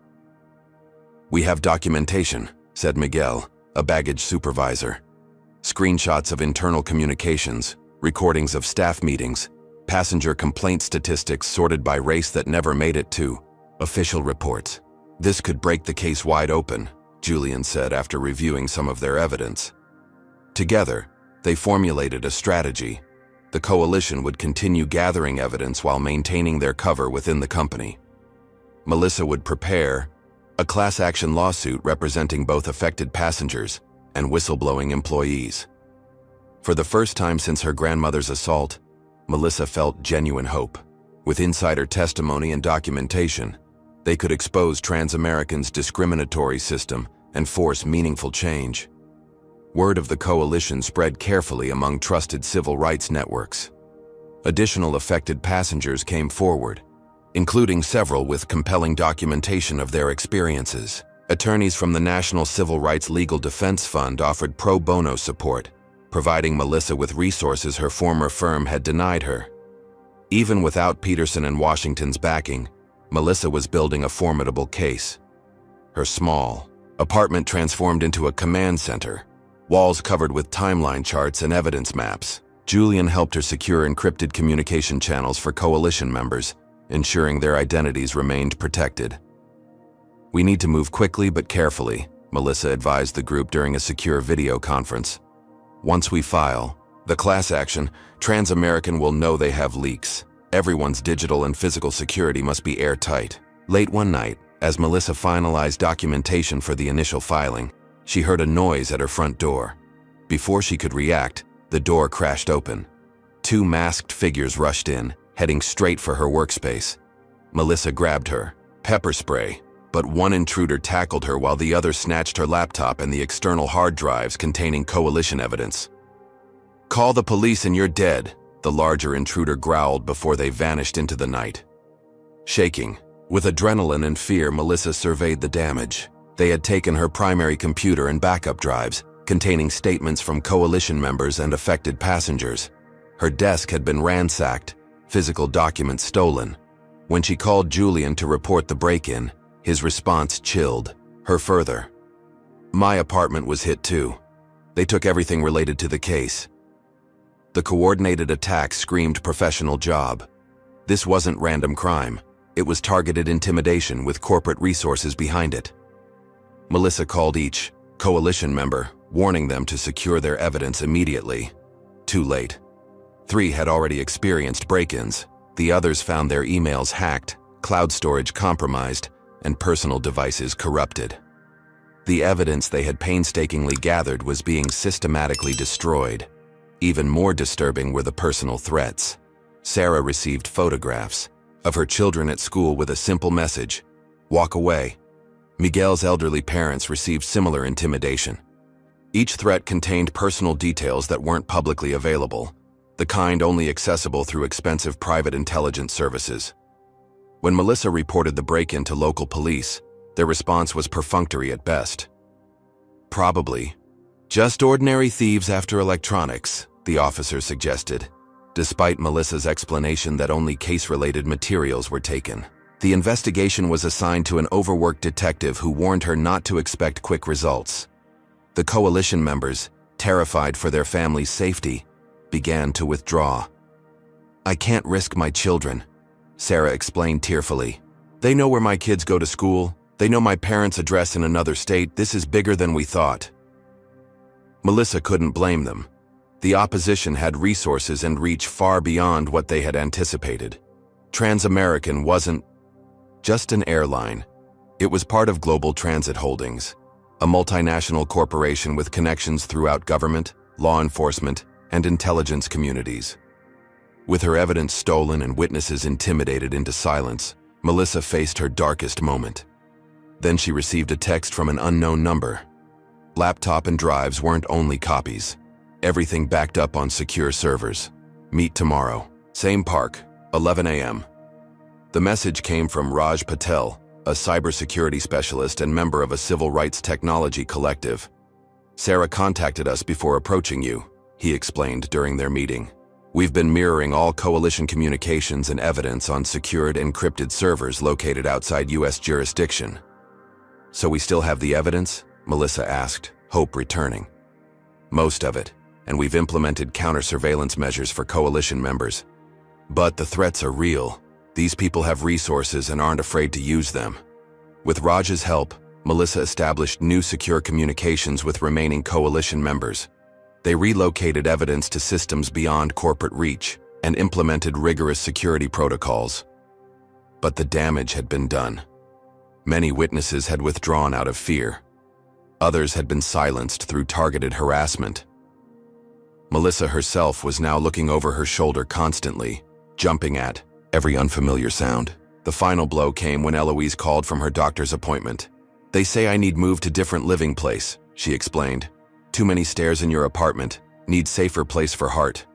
"We have documentation," said Miguel, a baggage supervisor. "Screenshots of internal communications, recordings of staff meetings, passenger complaint statistics sorted by race that never made it to official reports. This could break the case wide open," Julian said after reviewing some of their evidence. Together, they formulated a strategy. The coalition would continue gathering evidence while maintaining their cover within the company. Melissa would prepare a class action lawsuit representing both affected passengers and whistleblowing employees. For the first time since her grandmother's assault, Melissa felt genuine hope. With insider testimony and documentation, they could expose Trans-Americans' discriminatory system and force meaningful change. Word of the coalition spread carefully among trusted civil rights networks. Additional affected passengers came forward, including several with compelling documentation of their experiences. Attorneys from the National Civil Rights Legal Defense Fund offered pro bono support, providing Melissa with resources her former firm had denied her. Even without Peterson and Washington's backing, Melissa was building a formidable case. Her small apartment transformed into a command center, walls covered with timeline charts and evidence maps. Julian helped her secure encrypted communication channels for coalition members, ensuring their identities remained protected. "We need to move quickly but carefully," Melissa advised the group during a secure video conference. "Once we file the class action, Trans-American will know they have leaks. Everyone's digital and physical security must be airtight." Late one night, as Melissa finalized documentation for the initial filing, she heard a noise at her front door. Before she could react, the door crashed open. 2 masked figures rushed in, heading straight for her workspace. Melissa grabbed her pepper spray, but one intruder tackled her while the other snatched her laptop and the external hard drives containing coalition evidence. "Call the police and you're dead," the larger intruder growled before they vanished into the night. Shaking, with adrenaline and fear, Melissa surveyed the damage. They had taken her primary computer and backup drives, containing statements from coalition members and affected passengers. Her desk had been ransacked, physical documents stolen. When she called Julian to report the break-in, his response chilled her further. My apartment was hit too. They took everything related to the case. The coordinated attack screamed professional job. This wasn't random crime. It was targeted intimidation with corporate resources behind it. Melissa called each coalition member, warning them to secure their evidence immediately. Too late. 3 had already experienced break-ins. The others found their emails hacked, cloud storage compromised, and personal devices corrupted. The evidence they had painstakingly gathered was being systematically destroyed. Even more disturbing were the personal threats. Sarah received photographs of her children at school with a simple message: "Walk away." Miguel's elderly parents received similar intimidation. Each threat contained personal details that weren't publicly available, the kind only accessible through expensive private intelligence services. When Melissa reported the break-in to local police, their response was perfunctory at best. "Probably just ordinary thieves after electronics," the officer suggested, despite Melissa's explanation that only case-related materials were taken. The investigation was assigned to an overworked detective who warned her not to expect quick results. The coalition members, terrified for their family's safety, began to withdraw. "I can't risk my children," Sarah explained tearfully. "They know where my kids go to school. They know my parents' address in another state. This is bigger than we thought." Melissa couldn't blame them. The opposition had resources and reach far beyond what they had anticipated. Transamerican wasn't just an airline. It was part of Global Transit Holdings, a multinational corporation with connections throughout government, law enforcement, and intelligence communities. With her evidence stolen and witnesses intimidated into silence, Melissa faced her darkest moment. Then she received a text from an unknown number. Laptop and drives weren't only copies. Everything backed up on secure servers. "Meet tomorrow. Same park, 11 a.m. The message came from Raj Patel, a cybersecurity specialist and member of a civil rights technology collective. "Sarah contacted us before approaching you," he explained during their meeting. "We've been mirroring all coalition communications and evidence on secured, encrypted servers located outside U.S. jurisdiction." "So we still have the evidence?" Melissa asked, hope returning. "Most of it, and we've implemented counter-surveillance measures for coalition members. But the threats are real. These people have resources and aren't afraid to use them." With Raj's help, Melissa established new secure communications with remaining coalition members. They relocated evidence to systems beyond corporate reach and implemented rigorous security protocols. But the damage had been done. Many witnesses had withdrawn out of fear. Others had been silenced through targeted harassment. Melissa herself was now looking over her shoulder constantly, jumping at every unfamiliar sound. The final blow came when Eloise called from her doctor's appointment. "They say I need moved to different living place," she explained. "Too many stairs in your apartment. Need safer place for heart."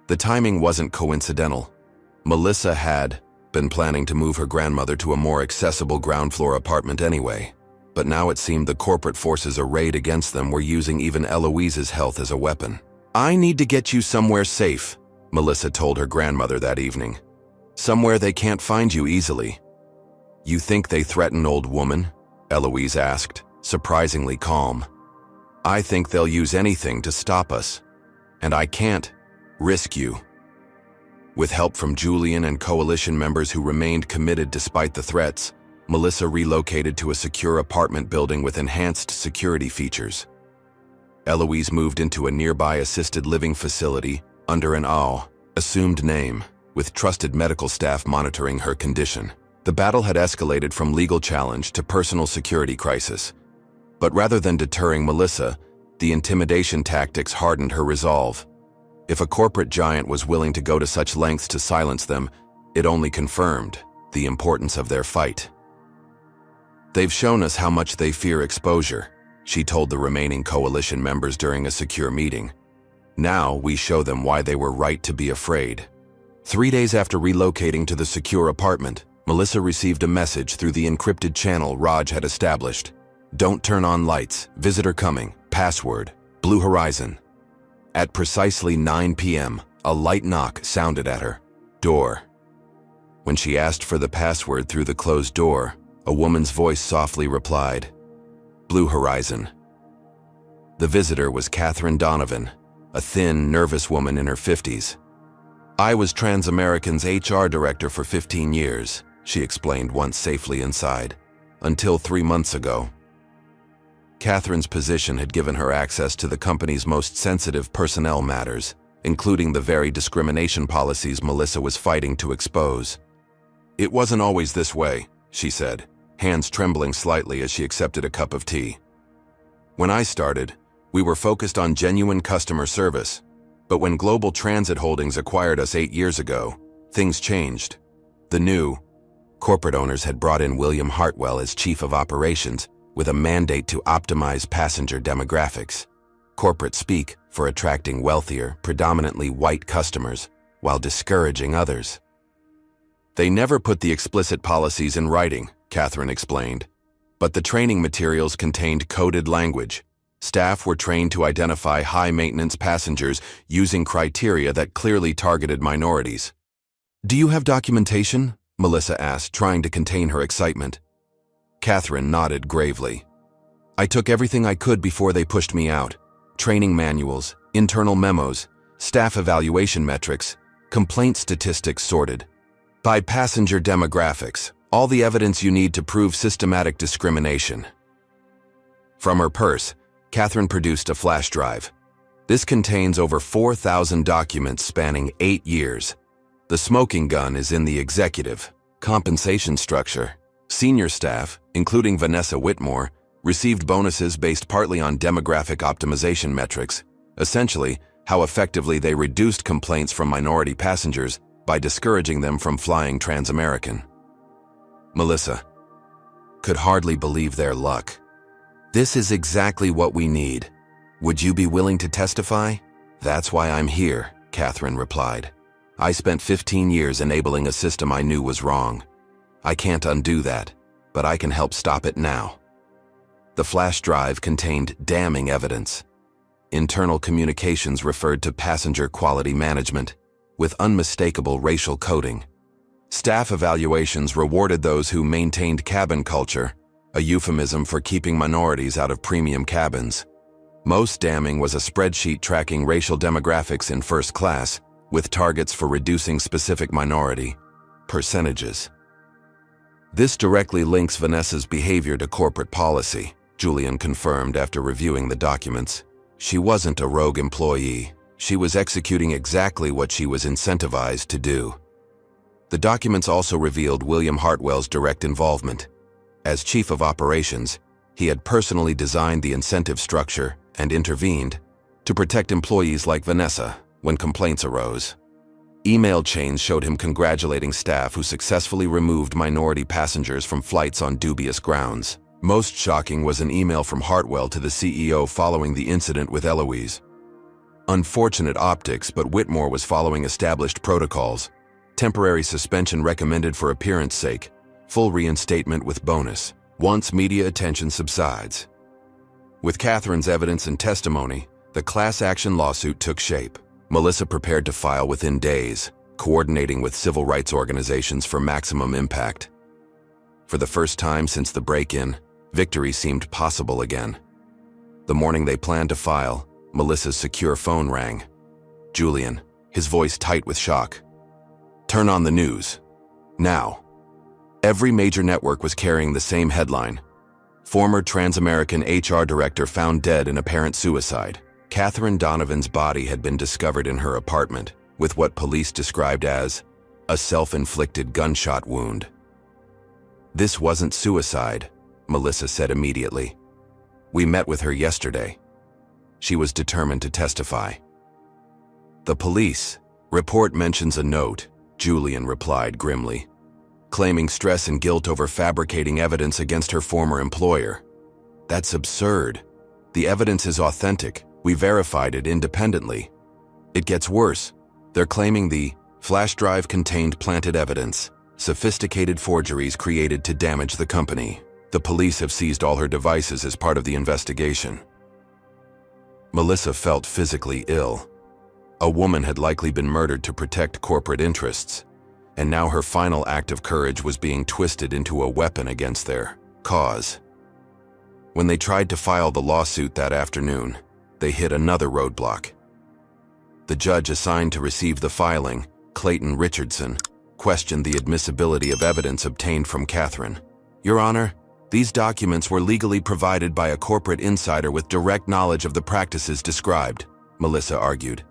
The timing wasn't coincidental. Melissa had been planning to move her grandmother to a more accessible ground floor apartment anyway. But now it seemed the corporate forces arrayed against them were using even Eloise's health as a weapon. "I need to get you somewhere safe," Melissa told her grandmother that evening. "Somewhere they can't find you easily." "You think they threaten old woman?" Eloise asked, surprisingly calm. "I think they'll use anything to stop us. And I can't risk you." With help from Julian and coalition members who remained committed despite the threats, Melissa relocated to a secure apartment building with enhanced security features. Eloise moved into a nearby assisted living facility under an assumed name, with trusted medical staff monitoring her condition. The battle had escalated from legal challenge to personal security crisis. But rather than deterring Melissa, the intimidation tactics hardened her resolve. If a corporate giant was willing to go to such lengths to silence them, it only confirmed the importance of their fight. "They've shown us how much they fear exposure," she told the remaining coalition members during a secure meeting. "Now we show them why they were right to be afraid." 3 days after relocating to the secure apartment, Melissa received a message through the encrypted channel Raj had established. "Don't turn on lights. Visitor coming. Password. Blue Horizon." At precisely 9 p.m., a light knock sounded at her door. When she asked for the password through the closed door, a woman's voice softly replied, Blue Horizon. The visitor was Catherine Donovan, a thin, nervous woman in her 50s. "I was Transamerican's HR director for 15 years, she explained once safely inside, until 3 months ago. Catherine's position had given her access to the company's most sensitive personnel matters, including the very discrimination policies Melissa was fighting to expose. "It wasn't always this way," she said, hands trembling slightly as she accepted a cup of tea. "When I started, we were focused on genuine customer service. But when Global Transit Holdings acquired us 8 years ago, things changed. The new corporate owners had brought in William Hartwell as chief of operations with a mandate to optimize passenger demographics, corporate speak for attracting wealthier, predominantly white customers while discouraging others. They never put the explicit policies in writing," Catherine explained, "but the training materials contained coded language. Staff were trained to identify high-maintenance passengers using criteria that clearly targeted minorities." "Do you have documentation?" Melissa asked, trying to contain her excitement. Catherine nodded gravely. "I took everything I could before they pushed me out. Training manuals, internal memos, staff evaluation metrics, complaint statistics sorted by passenger demographics, all the evidence you need to prove systematic discrimination." From her purse, Catherine produced a flash drive. This contains over 4,000 documents spanning 8 years. The smoking gun is in the executive compensation structure. Senior staff, including Vanessa Whitmore, received bonuses based partly on demographic optimization metrics, essentially how effectively they reduced complaints from minority passengers by discouraging them from flying Transamerican. Melissa could hardly believe their luck. "This is exactly what we need. Would you be willing to testify?" "That's why I'm here," Catherine replied. "I spent 15 years enabling a system I knew was wrong. I can't undo that, but I can help stop it now." The flash drive contained damning evidence. Internal communications referred to passenger quality management, with unmistakable racial coding. Staff evaluations rewarded those who maintained cabin culture, a euphemism for keeping minorities out of premium cabins. Most damning was a spreadsheet tracking racial demographics in first class, with targets for reducing specific minority percentages. "This directly links Vanessa's behavior to corporate policy," Julian confirmed after reviewing the documents. "She wasn't a rogue employee. She was executing exactly what she was incentivized to do." The documents also revealed William Hartwell's direct involvement. As chief of operations, he had personally designed the incentive structure and intervened to protect employees like Vanessa when complaints arose. Email chains showed him congratulating staff who successfully removed minority passengers from flights on dubious grounds. Most shocking was an email from Hartwell to the CEO following the incident with Eloise. Unfortunate optics, but Whitmore was following established protocols. Temporary suspension recommended for appearance sake. Full reinstatement with bonus, once media attention subsides. With Catherine's evidence and testimony, the class action lawsuit took shape. Melissa prepared to file within days, coordinating with civil rights organizations for maximum impact. For the first time since the break-in, victory seemed possible again. The morning they planned to file, Melissa's secure phone rang. Julian, his voice tight with shock. "Turn on the news. Now." Every major network was carrying the same headline. Former Transamerican HR director found dead in apparent suicide. Catherine Donovan's body had been discovered in her apartment, with what police described as a self-inflicted gunshot wound. "This wasn't suicide," Melissa said immediately. "We met with her yesterday." She was determined to testify. "The police report mentions a note," Julian replied grimly, claiming stress and guilt over fabricating evidence against her former employer. "That's absurd. The evidence is authentic. We verified it independently." "It gets worse. They're claiming the flash drive contained planted evidence, sophisticated forgeries created to damage the company. The police have seized all her devices as part of the investigation." Melissa felt physically ill. A woman had likely been murdered to protect corporate interests, and now her final act of courage was being twisted into a weapon against their cause. When they tried to file the lawsuit that afternoon, they hit another roadblock. The judge assigned to receive the filing, Clayton Richardson, questioned the admissibility of evidence obtained from Catherine. "Your Honor, these documents were legally provided by a corporate insider with direct knowledge of the practices described," Melissa argued.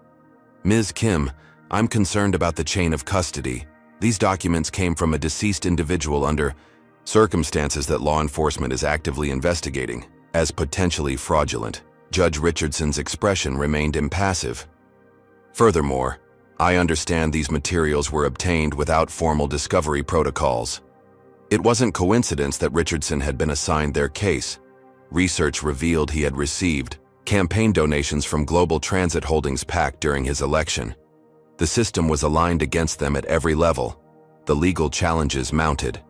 "Ms. Kim, I'm concerned about the chain of custody. These documents came from a deceased individual under circumstances that law enforcement is actively investigating as potentially fraudulent." Judge Richardson's expression remained impassive. "Furthermore, I understand these materials were obtained without formal discovery protocols." It wasn't coincidence that Richardson had been assigned their case. Research revealed he had received campaign donations from Global Transit Holdings PAC during his election. The system was aligned against them at every level. The legal challenges mounted.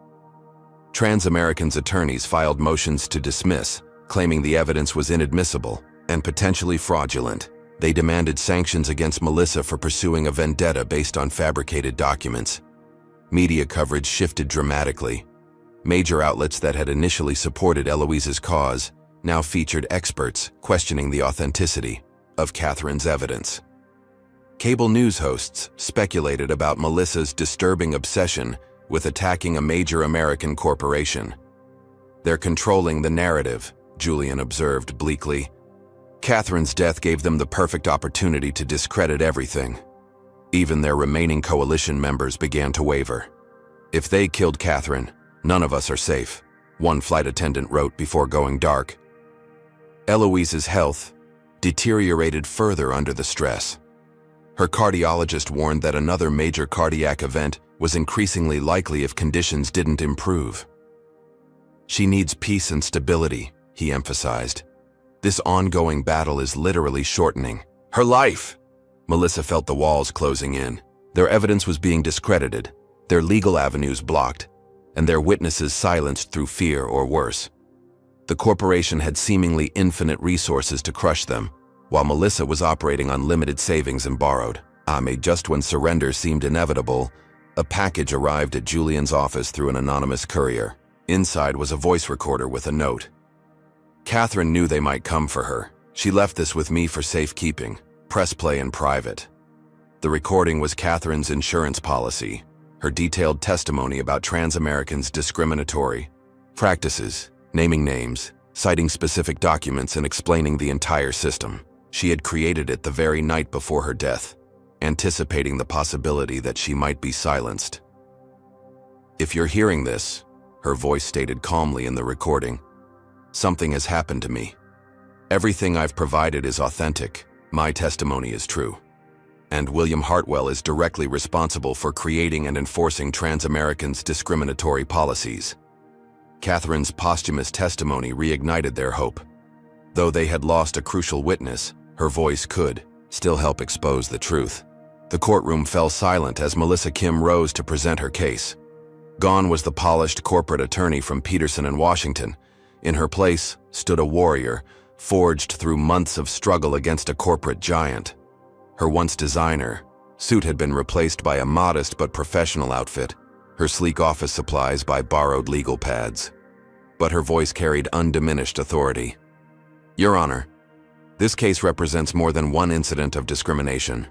Trans-American's attorneys filed motions to dismiss, claiming the evidence was inadmissible and potentially fraudulent. They demanded sanctions against Melissa for pursuing a vendetta based on fabricated documents. Media coverage shifted dramatically. Major outlets that had initially supported Eloise's cause now featured experts questioning the authenticity of Catherine's evidence. Cable news hosts speculated about Melissa's disturbing obsession with attacking a major American corporation. "They're controlling the narrative," Julian observed bleakly. "Catherine's death gave them the perfect opportunity to discredit everything." Even their remaining coalition members began to waver. "If they killed Catherine, none of us are safe," one flight attendant wrote before going dark. Eloise's health deteriorated further under the stress. Her cardiologist warned that another major cardiac event was increasingly likely if conditions didn't improve. "She needs peace and stability," he emphasized. "This ongoing battle is literally shortening her life." Melissa felt the walls closing in. Their evidence was being discredited, their legal avenues blocked, and their witnesses silenced through fear or worse. The corporation had seemingly infinite resources to crush them, while Melissa was operating on limited savings and borrowed. Just when surrender seemed inevitable, a package arrived at Julian's office through an anonymous courier. Inside was a voice recorder with a note. "Catherine knew they might come for her. She left this with me for safekeeping. Press play in private." The recording was Catherine's insurance policy, her detailed testimony about Trans-American's discriminatory practices, naming names, citing specific documents, and explaining the entire system. She had created it the very night before her death, anticipating the possibility that she might be silenced. "If you're hearing this," her voice stated calmly in the recording, "something has happened to me. Everything I've provided is authentic. My testimony is true. And William Hartwell is directly responsible for creating and enforcing Trans-American's discriminatory policies." Catherine's posthumous testimony reignited their hope. Though they had lost a crucial witness, her voice could still help expose the truth. The courtroom fell silent as Melissa Kim rose to present her case. Gone was the polished corporate attorney from Peterson and Washington. In her place stood a warrior, forged through months of struggle against a corporate giant. Her once designer suit had been replaced by a modest but professional outfit, her sleek office supplies by borrowed legal pads. But her voice carried undiminished authority. "Your Honor, this case represents more than one incident of discrimination.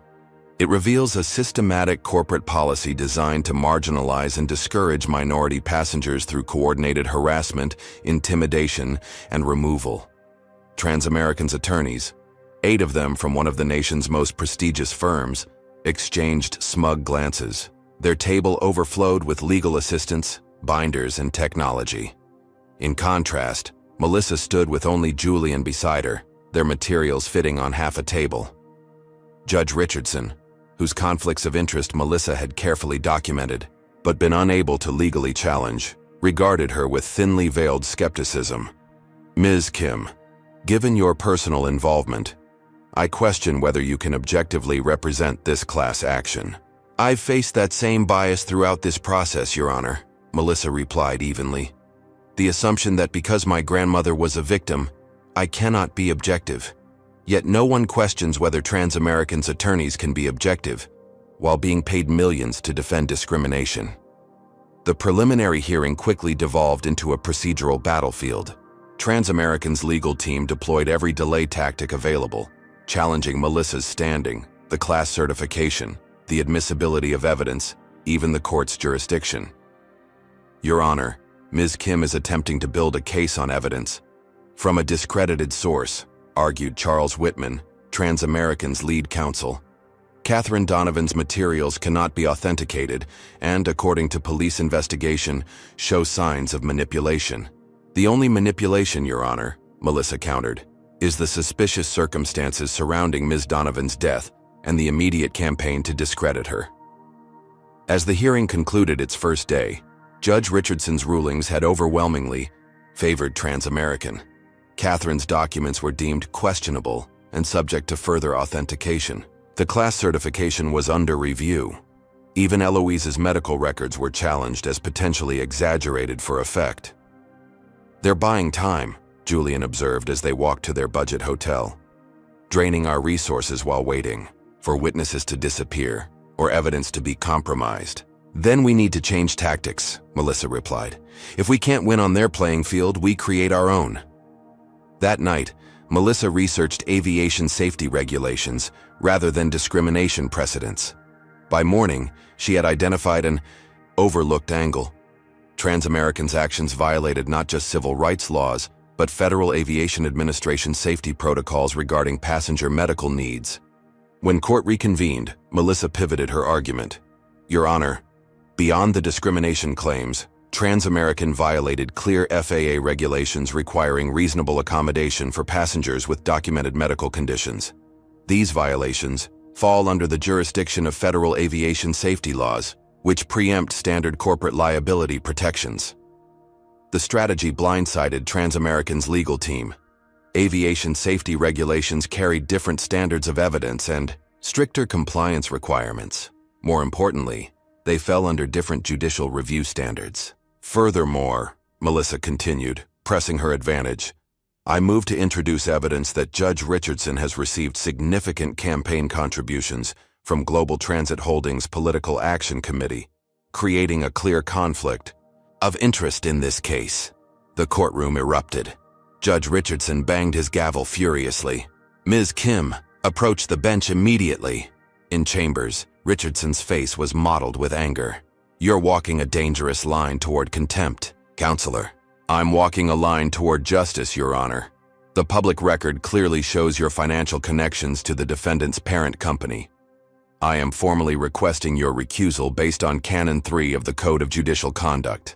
It reveals a systematic corporate policy designed to marginalize and discourage minority passengers through coordinated harassment, intimidation, and removal. Trans-American's attorneys, 8 of them from one of the nation's most prestigious firms, exchanged smug glances. Their table overflowed with legal assistance, binders, and technology. In contrast, Melissa stood with only Julian beside her, their materials fitting on half a table. Judge Richardson, whose conflicts of interest Melissa had carefully documented, but been unable to legally challenge, regarded her with thinly veiled skepticism. "Ms. Kim, given your personal involvement, I question whether you can objectively represent this class action." "I've faced that same bias throughout this process, Your Honor," Melissa replied evenly. "The assumption that because my grandmother was a victim, I cannot be objective. Yet no one questions whether Trans-American's attorneys can be objective, while being paid millions to defend discrimination." The preliminary hearing quickly devolved into a procedural battlefield. Transamerican's legal team deployed every delay tactic available, challenging Melissa's standing, the class certification, the admissibility of evidence, even the court's jurisdiction. Your Honor, Ms. Kim is attempting to build a case on evidence from a discredited source, argued Charles Whitman, Transamerican's lead counsel. Catherine Donovan's materials cannot be authenticated and, according to police investigation, show signs of manipulation. The only manipulation, Your Honor, Melissa countered, is the suspicious circumstances surrounding Ms. Donovan's death and the immediate campaign to discredit her. As the hearing concluded its first day, Judge Richardson's rulings had overwhelmingly favored Transamerican. Catherine's documents were deemed questionable and subject to further authentication. The class certification was under review. Even Eloise's medical records were challenged as potentially exaggerated for effect. "They're buying time," Julian observed as they walked to their budget hotel. "Draining our resources while waiting for witnesses to disappear or evidence to be compromised. Then we need to change tactics," Melissa replied. "If we can't win on their playing field, we create our own." That night, Melissa researched aviation safety regulations rather than discrimination precedents. By morning, she had identified an overlooked angle. Transamerican's actions violated not just civil rights laws, but Federal Aviation Administration safety protocols regarding passenger medical needs. When court reconvened, Melissa pivoted her argument. "Your Honor, beyond the discrimination claims, Transamerican violated clear FAA regulations requiring reasonable accommodation for passengers with documented medical conditions. These violations fall under the jurisdiction of federal aviation safety laws, which preempt standard corporate liability protections." The strategy blindsided Transamerican's legal team. Aviation safety regulations carried different standards of evidence and stricter compliance requirements. More importantly, they fell under different judicial review standards. "Furthermore," Melissa continued, pressing her advantage, "I move to introduce evidence that Judge Richardson has received significant campaign contributions from Global Transit Holdings' Political Action Committee, creating a clear conflict of interest in this case." The courtroom erupted. Judge Richardson banged his gavel furiously. Ms. Kim approached the bench immediately. In chambers, Richardson's face was mottled with anger. "You're walking a dangerous line toward contempt, Counselor." "I'm walking a line toward justice, Your Honor. The public record clearly shows your financial connections to the defendant's parent company. I am formally requesting your recusal based on Canon 3 of the Code of Judicial Conduct."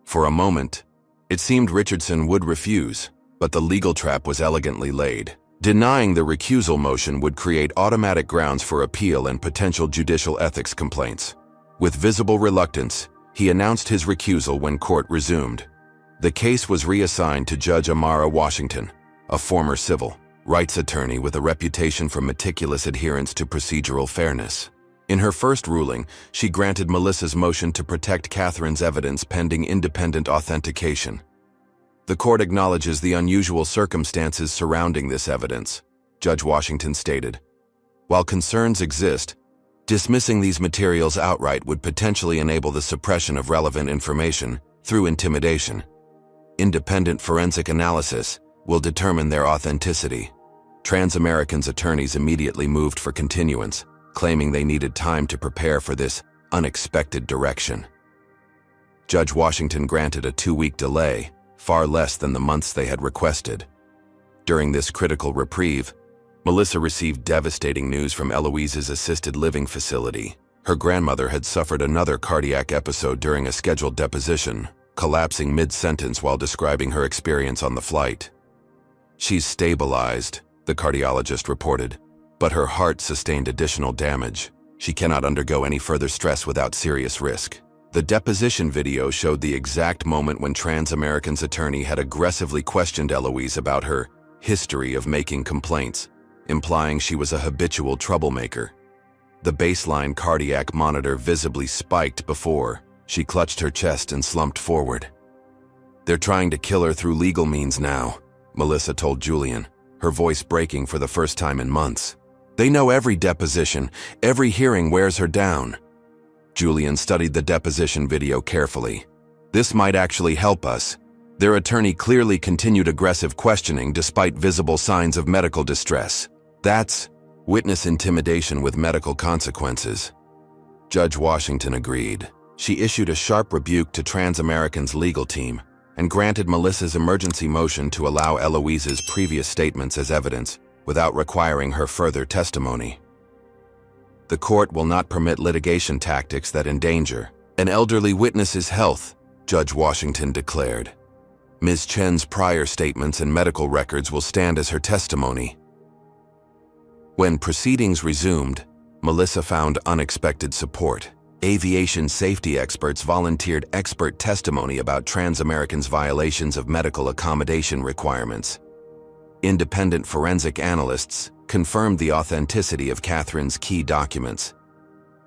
For a moment, it seemed Richardson would refuse, but the legal trap was elegantly laid. Denying the recusal motion would create automatic grounds for appeal and potential judicial ethics complaints. With visible reluctance, he announced his recusal when court resumed. The case was reassigned to Judge Amara Washington, a former civil rights attorney with a reputation for meticulous adherence to procedural fairness. In her first ruling, she granted Melissa's motion to protect Catherine's evidence pending independent authentication. "The court acknowledges the unusual circumstances surrounding this evidence," Judge Washington stated. "While concerns exist, dismissing these materials outright would potentially enable the suppression of relevant information through intimidation. Independent forensic analysis will determine their authenticity." Transamerican's attorneys immediately moved for continuance, claiming they needed time to prepare for this unexpected direction. Judge Washington granted a 2-week delay, far less than the months they had requested. During this critical reprieve, Melissa received devastating news from Eloise's assisted living facility. Her grandmother had suffered another cardiac episode during a scheduled deposition, collapsing mid-sentence while describing her experience on the flight. "She's stabilized," the cardiologist reported, "but her heart sustained additional damage. She cannot undergo any further stress without serious risk." The deposition video showed the exact moment when Transamerican's attorney had aggressively questioned Eloise about her history of making complaints, implying she was a habitual troublemaker. The baseline cardiac monitor visibly spiked before she clutched her chest and slumped forward. "They're trying to kill her through legal means now," Melissa told Julian, her voice breaking for the first time in months. "They know every deposition, every hearing wears her down." Julian studied the deposition video carefully. "This might actually help us. Their attorney clearly continued aggressive questioning despite visible signs of medical distress. That's witness intimidation with medical consequences. Judge Washington agreed. She issued a sharp rebuke to Transamerican's legal team and granted Melissa's emergency motion to allow Eloise's previous statements as evidence without requiring her further testimony. The court will not permit litigation tactics that endanger an elderly witness's health, Judge Washington declared. Ms. Chen's prior statements and medical records will stand as her testimony. When proceedings resumed, Melissa found unexpected support. Aviation safety experts volunteered expert testimony about Transamerican's violations of medical accommodation requirements. Independent forensic analysts confirmed the authenticity of Catherine's key documents.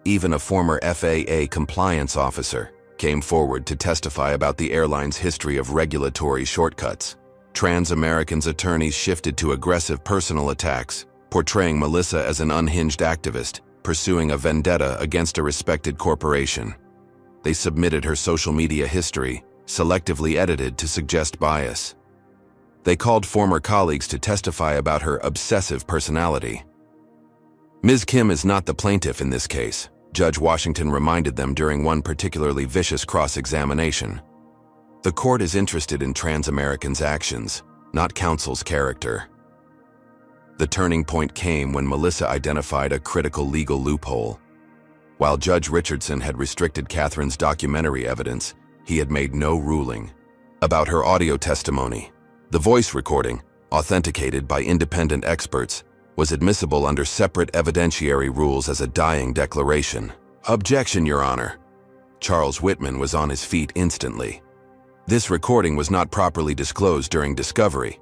Even a former FAA compliance officer came forward to testify about the airline's history of regulatory shortcuts. Transamerican's attorneys shifted to aggressive personal attacks, portraying Melissa as an unhinged activist pursuing a vendetta against a respected corporation. They submitted her social media history, selectively edited to suggest bias. They called former colleagues to testify about her obsessive personality. Ms. Kim is not the plaintiff in this case, Judge Washington reminded them during one particularly vicious cross-examination. The court is interested in Transamerican's actions, not counsel's character. The turning point came when Melissa identified a critical legal loophole. While Judge Richardson had restricted Catherine's documentary evidence, he had made no ruling about her audio testimony. The voice recording, authenticated by independent experts, was admissible under separate evidentiary rules as a dying declaration. Objection, Your Honor. Charles Whitman was on his feet instantly. This recording was not properly disclosed during discovery.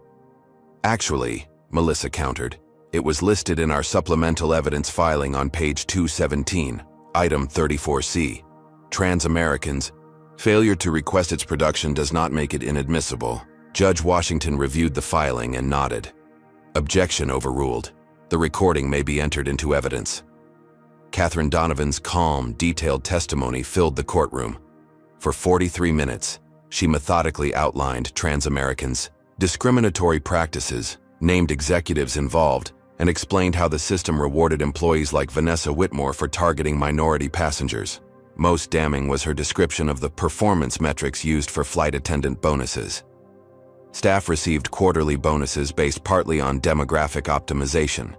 Actually, Melissa countered, it was listed in our supplemental evidence filing on page 217, item 34C. Transamerican's failure to request its production does not make it inadmissible. Judge Washington reviewed the filing and nodded. Objection overruled. The recording may be entered into evidence. Catherine Donovan's calm, detailed testimony filled the courtroom. For 43 minutes, she methodically outlined Transamerican's discriminatory practices, named executives involved, and explained how the system rewarded employees like Vanessa Whitmore for targeting minority passengers. Most damning was her description of the performance metrics used for flight attendant bonuses. Staff received quarterly bonuses based partly on demographic optimization,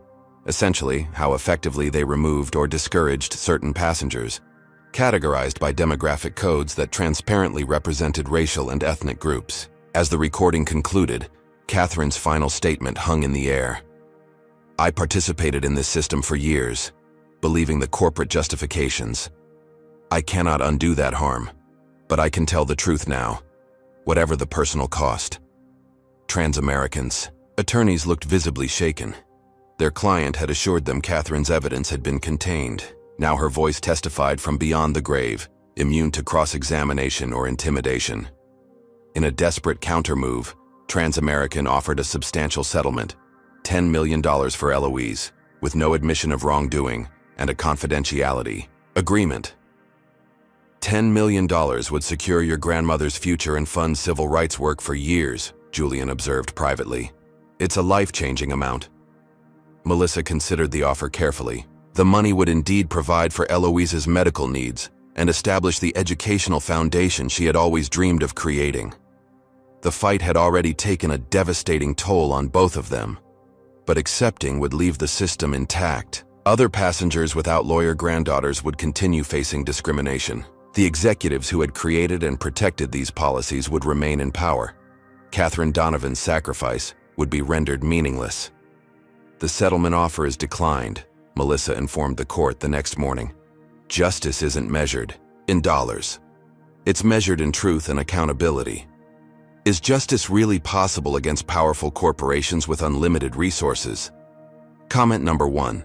essentially how effectively they removed or discouraged certain passengers, categorized by demographic codes that transparently represented racial and ethnic groups. As the recording concluded, Catherine's final statement hung in the air. I participated in this system for years, believing the corporate justifications. I cannot undo that harm, but I can tell the truth now, whatever the personal cost. Transamerican's attorneys looked visibly shaken. Their client had assured them Catherine's evidence had been contained. Now her voice testified from beyond the grave, immune to cross-examination or intimidation. In a desperate countermove, Transamerican offered a substantial settlement, $10 million for Eloise, with no admission of wrongdoing and a confidentiality agreement. $10 million would secure your grandmother's future and fund civil rights work for years, Julian observed privately. It's a life-changing amount. Melissa considered the offer carefully. The money would indeed provide for Eloise's medical needs and establish the educational foundation she had always dreamed of creating. The fight had already taken a devastating toll on both of them, but accepting would leave the system intact. Other passengers without lawyer granddaughters would continue facing discrimination. The executives who had created and protected these policies would remain in power. Catherine Donovan's sacrifice would be rendered meaningless. The settlement offer is declined, Melissa informed the court the next morning. Justice isn't measured in dollars. It's measured in truth and accountability. Is justice really possible against powerful corporations with unlimited resources? Comment number 1.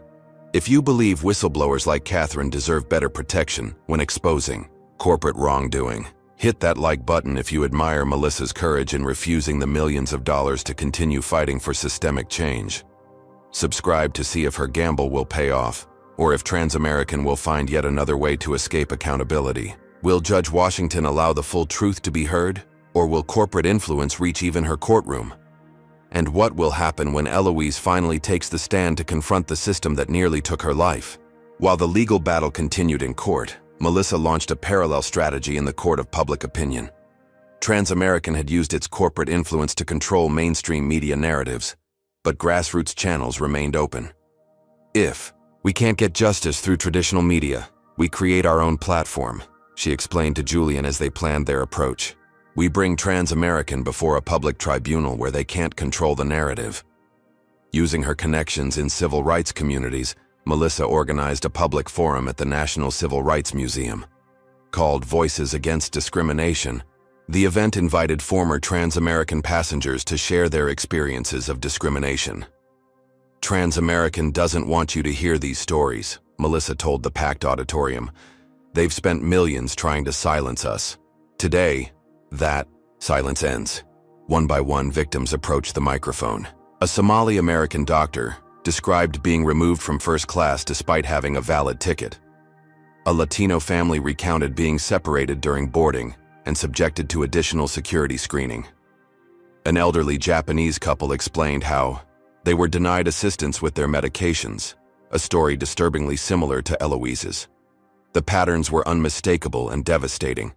If you believe whistleblowers like Catherine deserve better protection when exposing corporate wrongdoing, hit that like button if you admire Melissa's courage in refusing the millions of dollars to continue fighting for systemic change. Subscribe to see if her gamble will pay off, or if Transamerican will find yet another way to escape accountability. Will Judge Washington allow the full truth to be heard? Or will corporate influence reach even her courtroom? And what will happen when Eloise finally takes the stand to confront the system that nearly took her life? While the legal battle continued in court, Melissa launched a parallel strategy in the court of public opinion. Transamerican had used its corporate influence to control mainstream media narratives, but grassroots channels remained open. "If we can't get justice through traditional media, we create our own platform," she explained to Julian as they planned their approach. "We bring Transamerican before a public tribunal where they can't control the narrative." Using her connections in civil rights communities, Melissa organized a public forum at the National Civil Rights Museum. Called Voices Against Discrimination, the event invited former Transamerican passengers to share their experiences of discrimination. "Transamerican doesn't want you to hear these stories," Melissa told the packed auditorium. "They've spent millions trying to silence us. Today, that silence ends." One by one, victims approached the microphone. A Somali-American doctor described being removed from first class despite having a valid ticket. A Latino family recounted being separated during boarding and subjected to additional security screening. An elderly Japanese couple explained how they were denied assistance with their medications, a story disturbingly similar to Eloise's. The patterns were unmistakable and devastating.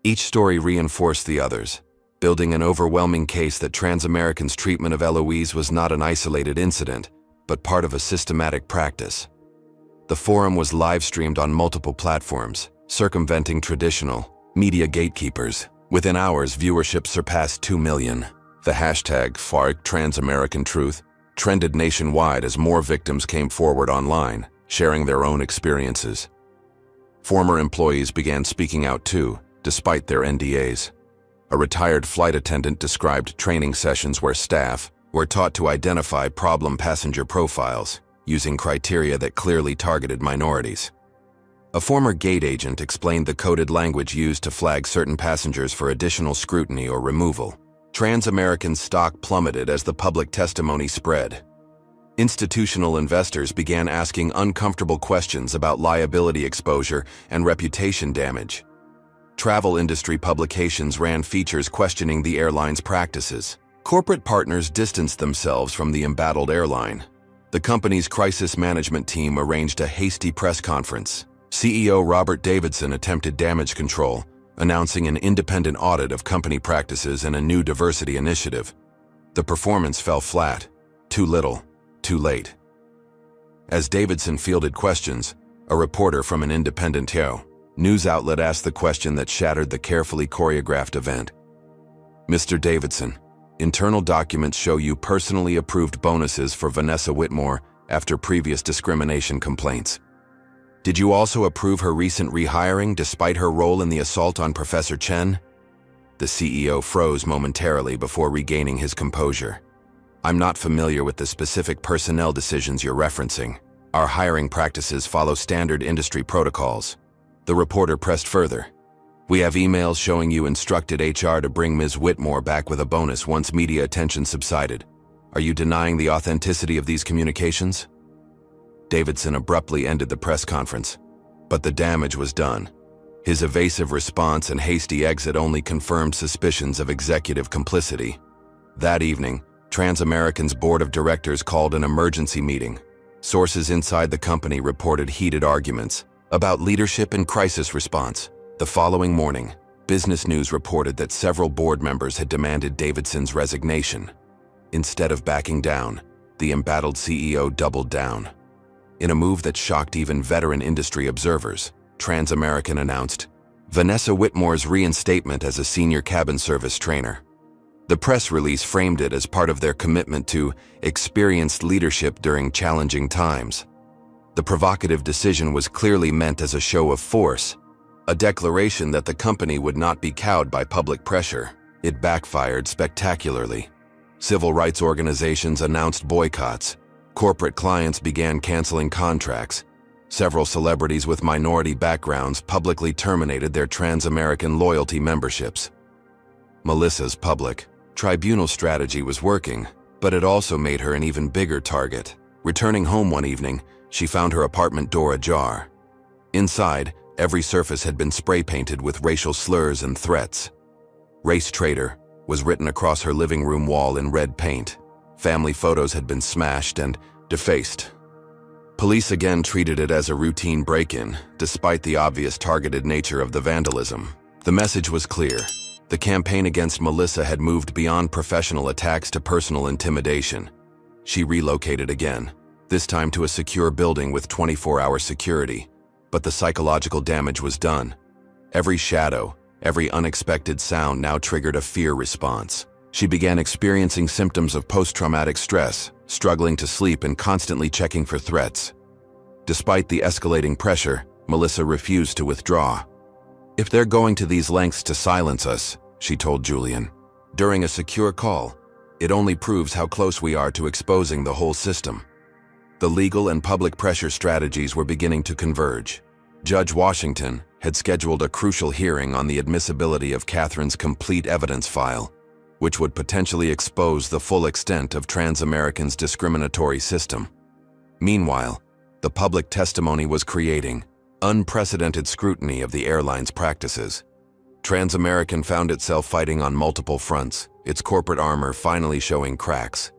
Each story reinforced the others, building an overwhelming case that Transamerican's treatment of Eloise was not an isolated incident, but part of a systematic practice. The forum was live-streamed on multiple platforms, circumventing traditional media gatekeepers. Within hours, viewership surpassed 2 million. The hashtag #FarkTransAmericanTruth trended nationwide as more victims came forward online, sharing their own experiences. Former employees began speaking out too, despite their NDAs. A retired flight attendant described training sessions where staff were taught to identify problem passenger profiles, using criteria that clearly targeted minorities. A former gate agent explained the coded language used to flag certain passengers for additional scrutiny or removal. Transamerican's stock plummeted as the public testimony spread. Institutional investors began asking uncomfortable questions about liability exposure and reputation damage. Travel industry publications ran features questioning the airline's practices. Corporate partners distanced themselves from the embattled airline. The company's crisis management team arranged a hasty press conference. CEO Robert Davidson attempted damage control, announcing an independent audit of company practices and a new diversity initiative. The performance fell flat. Too little, too late. As Davidson fielded questions, a reporter from an independent news outlet asked the question that shattered the carefully choreographed event. "Mr. Davidson, internal documents show you personally approved bonuses for Vanessa Whitmore after previous discrimination complaints. Did you also approve her recent rehiring despite her role in the assault on Professor Chen?" The CEO froze momentarily before regaining his composure. "I'm not familiar with the specific personnel decisions you're referencing. Our hiring practices follow standard industry protocols." The reporter pressed further. "We have emails showing you instructed HR to bring Ms. Whitmore back with a bonus once media attention subsided. Are you denying the authenticity of these communications?" Davidson abruptly ended the press conference. But the damage was done. His evasive response and hasty exit only confirmed suspicions of executive complicity. That evening, Transamerican's board of directors called an emergency meeting. Sources inside the company reported heated arguments about leadership and crisis response. The following morning, Business News reported that several board members had demanded Davidson's resignation. Instead of backing down, the embattled CEO doubled down. In a move that shocked even veteran industry observers, Transamerican announced Vanessa Whitmore's reinstatement as a senior cabin service trainer. The press release framed it as part of their commitment to experienced leadership during challenging times. The provocative decision was clearly meant as a show of force, a declaration that the company would not be cowed by public pressure. It backfired spectacularly. Civil rights organizations announced boycotts. Corporate clients began canceling contracts. Several celebrities with minority backgrounds publicly terminated their Transamerican loyalty memberships. Melissa's public tribunal strategy was working, but it also made her an even bigger target. Returning home one evening, she found her apartment door ajar. Inside, every surface had been spray painted with racial slurs and threats. Race traitor was written across her living room wall in red paint. Family photos had been smashed and defaced. Police again treated it as a routine break-in, despite the obvious targeted nature of the vandalism. The message was clear. The campaign against Melissa had moved beyond professional attacks to personal intimidation. She relocated again, this time to a secure building with 24-hour security. But the psychological damage was done. Every shadow, every unexpected sound now triggered a fear response. She began experiencing symptoms of post-traumatic stress, struggling to sleep and constantly checking for threats. Despite the escalating pressure, Melissa refused to withdraw. "If they're going to these lengths to silence us," she told Julian, during a secure call, "it only proves how close we are to exposing the whole system." The legal and public pressure strategies were beginning to converge. Judge Washington had scheduled a crucial hearing on the admissibility of Catherine's complete evidence file, which would potentially expose the full extent of Trans-American's discriminatory system. Meanwhile, the public testimony was creating unprecedented scrutiny of the airline's practices. Trans-American found itself fighting on multiple fronts, its corporate armor finally showing cracks.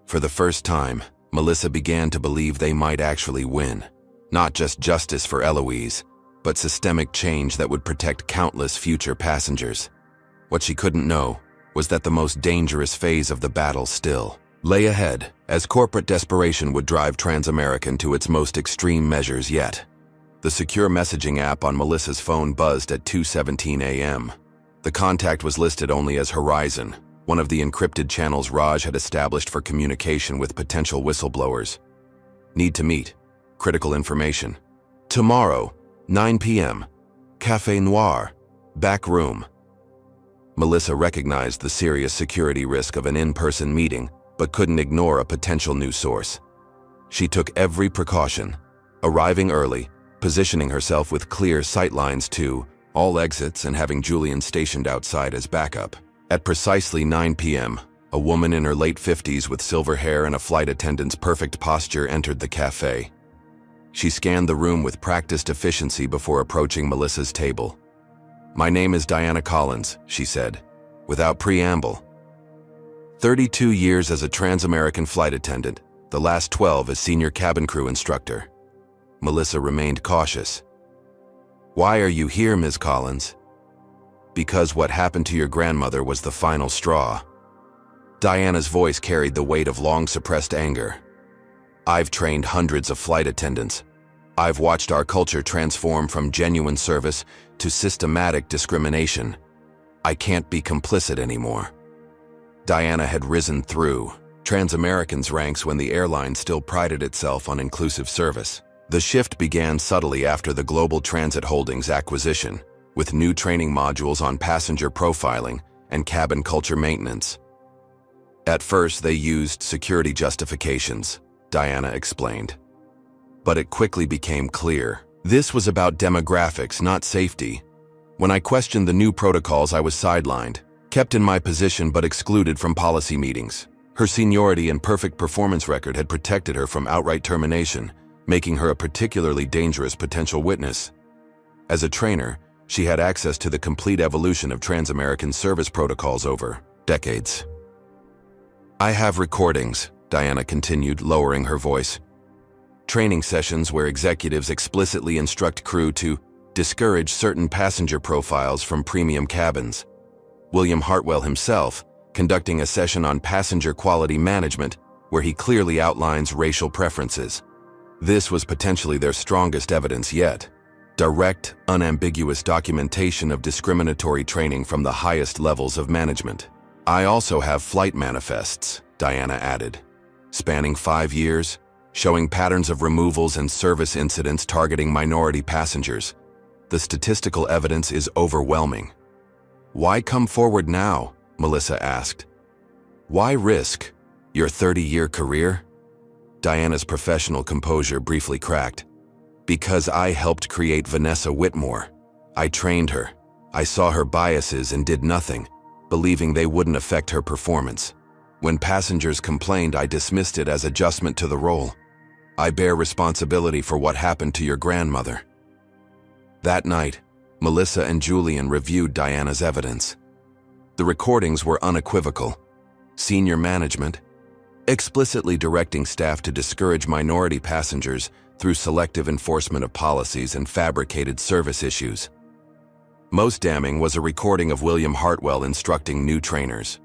For the first time, Melissa began to believe they might actually win. Not just justice for Eloise, but systemic change that would protect countless future passengers. What she couldn't know was that the most dangerous phase of the battle still lay ahead, as corporate desperation would drive Trans-American to its most extreme measures yet. The secure messaging app on Melissa's phone buzzed at 2:17 a.m. The contact was listed only as Horizon, one of the encrypted channels Raj had established for communication with potential whistleblowers. "Need to meet. Critical information. Tomorrow, 9 p.m. Café Noir. Back room." Melissa recognized the serious security risk of an in-person meeting, but couldn't ignore a potential new source. She took every precaution, arriving early, positioning herself with clear sightlines to all exits and having Julian stationed outside as backup. At precisely 9 p.m., a woman in her late 50s with silver hair and a flight attendant's perfect posture entered the cafe. She scanned the room with practiced efficiency before approaching Melissa's table. "My name is Diana Collins," she said, without preamble. 32 years as a Trans-American flight attendant, the last 12 as senior cabin crew instructor. Melissa remained cautious. "Why are you here, Ms. Collins?" "Because what happened to your grandmother was the final straw." Diana's voice carried the weight of long-suppressed anger. "I've trained hundreds of flight attendants. I've watched our culture transform from genuine service to systematic discrimination. I can't be complicit anymore." Diana had risen through Trans-American's ranks when the airline still prided itself on inclusive service. The shift began subtly after the Global Transit Holdings acquisition, with new training modules on passenger profiling and cabin culture maintenance. At first, they used security justifications, Diana explained. But it quickly became clear. This was about demographics, not safety. When I questioned the new protocols, I was sidelined, kept in my position but excluded from policy meetings. Her seniority and perfect performance record had protected her from outright termination, making her a particularly dangerous potential witness. As a trainer, she had access to the complete evolution of Trans-American service protocols over decades. "I have recordings," Diana continued, lowering her voice. "Training sessions where executives explicitly instruct crew to discourage certain passenger profiles from premium cabins. William Hartwell himself conducting a session on passenger quality management where he clearly outlines racial preferences. This was potentially their strongest evidence yet. Direct, unambiguous documentation of discriminatory training from the highest levels of management. I also have flight manifests," Diana added, spanning 5 years, showing patterns of removals and service incidents targeting minority passengers. The statistical evidence is overwhelming. "Why come forward now?" Melissa asked. "Why risk your 30-year career?" Diana's professional composure briefly cracked. "Because I helped create Vanessa Whitmore. I trained her. I saw her biases and did nothing, believing they wouldn't affect her performance. When passengers complained, I dismissed it as adjustment to the role. I bear responsibility for what happened to your grandmother." That night, Melissa and Julian reviewed Diana's evidence. The recordings were unequivocal. Senior management, explicitly directing staff to discourage minority passengers through selective enforcement of policies and fabricated service issues. Most damning was a recording of William Hartwell instructing new trainers.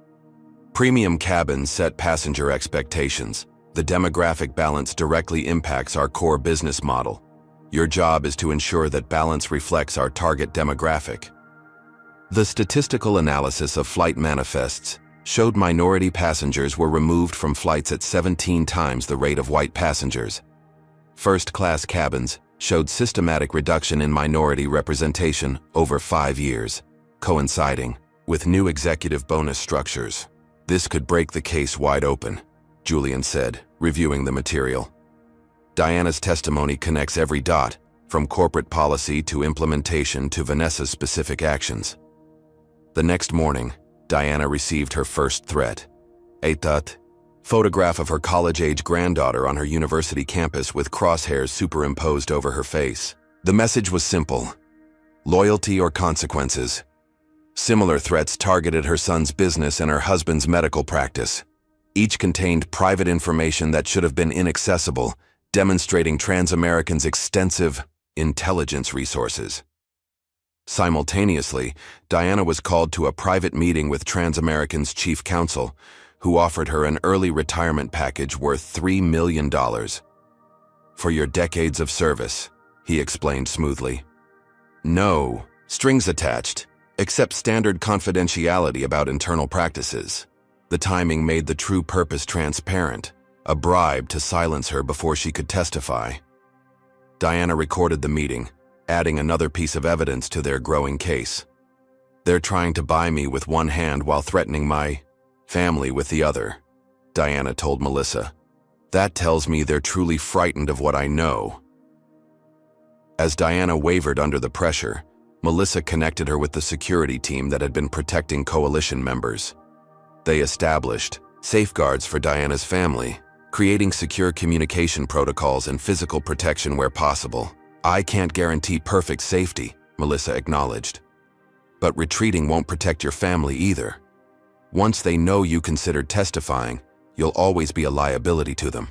Premium cabins set passenger expectations. The demographic balance directly impacts our core business model. Your job is to ensure that balance reflects our target demographic. The statistical analysis of flight manifests showed minority passengers were removed from flights at 17 times the rate of white passengers. First-class cabins showed systematic reduction in minority representation over 5 years, coinciding with new executive bonus structures. This could break the case wide open, Julian said, reviewing the material. Diana's testimony connects every dot, from corporate policy to implementation to Vanessa's specific actions. The next morning, Diana received her first threat. A photograph of her college-age granddaughter on her university campus with crosshairs superimposed over her face. The message was simple: loyalty or consequences. Similar threats targeted her son's business and her husband's medical practice. Each contained private information that should have been inaccessible, demonstrating Transamerican's extensive intelligence resources. Simultaneously, Diana was called to a private meeting with Transamerican's chief counsel, who offered her an early retirement package worth $3 million. For your decades of service, he explained smoothly. No strings attached, except standard confidentiality about internal practices. The timing made the true purpose transparent, a bribe to silence her before she could testify. Diana recorded the meeting, adding another piece of evidence to their growing case. They're trying to buy me with one hand while threatening my family with the other, Diana told Melissa. That tells me they're truly frightened of what I know. As Diana wavered under the pressure, Melissa connected her with the security team that had been protecting coalition members. They established safeguards for Diana's family, creating secure communication protocols and physical protection where possible. I can't guarantee perfect safety, Melissa acknowledged. But retreating won't protect your family either. Once they know you considered testifying, you'll always be a liability to them.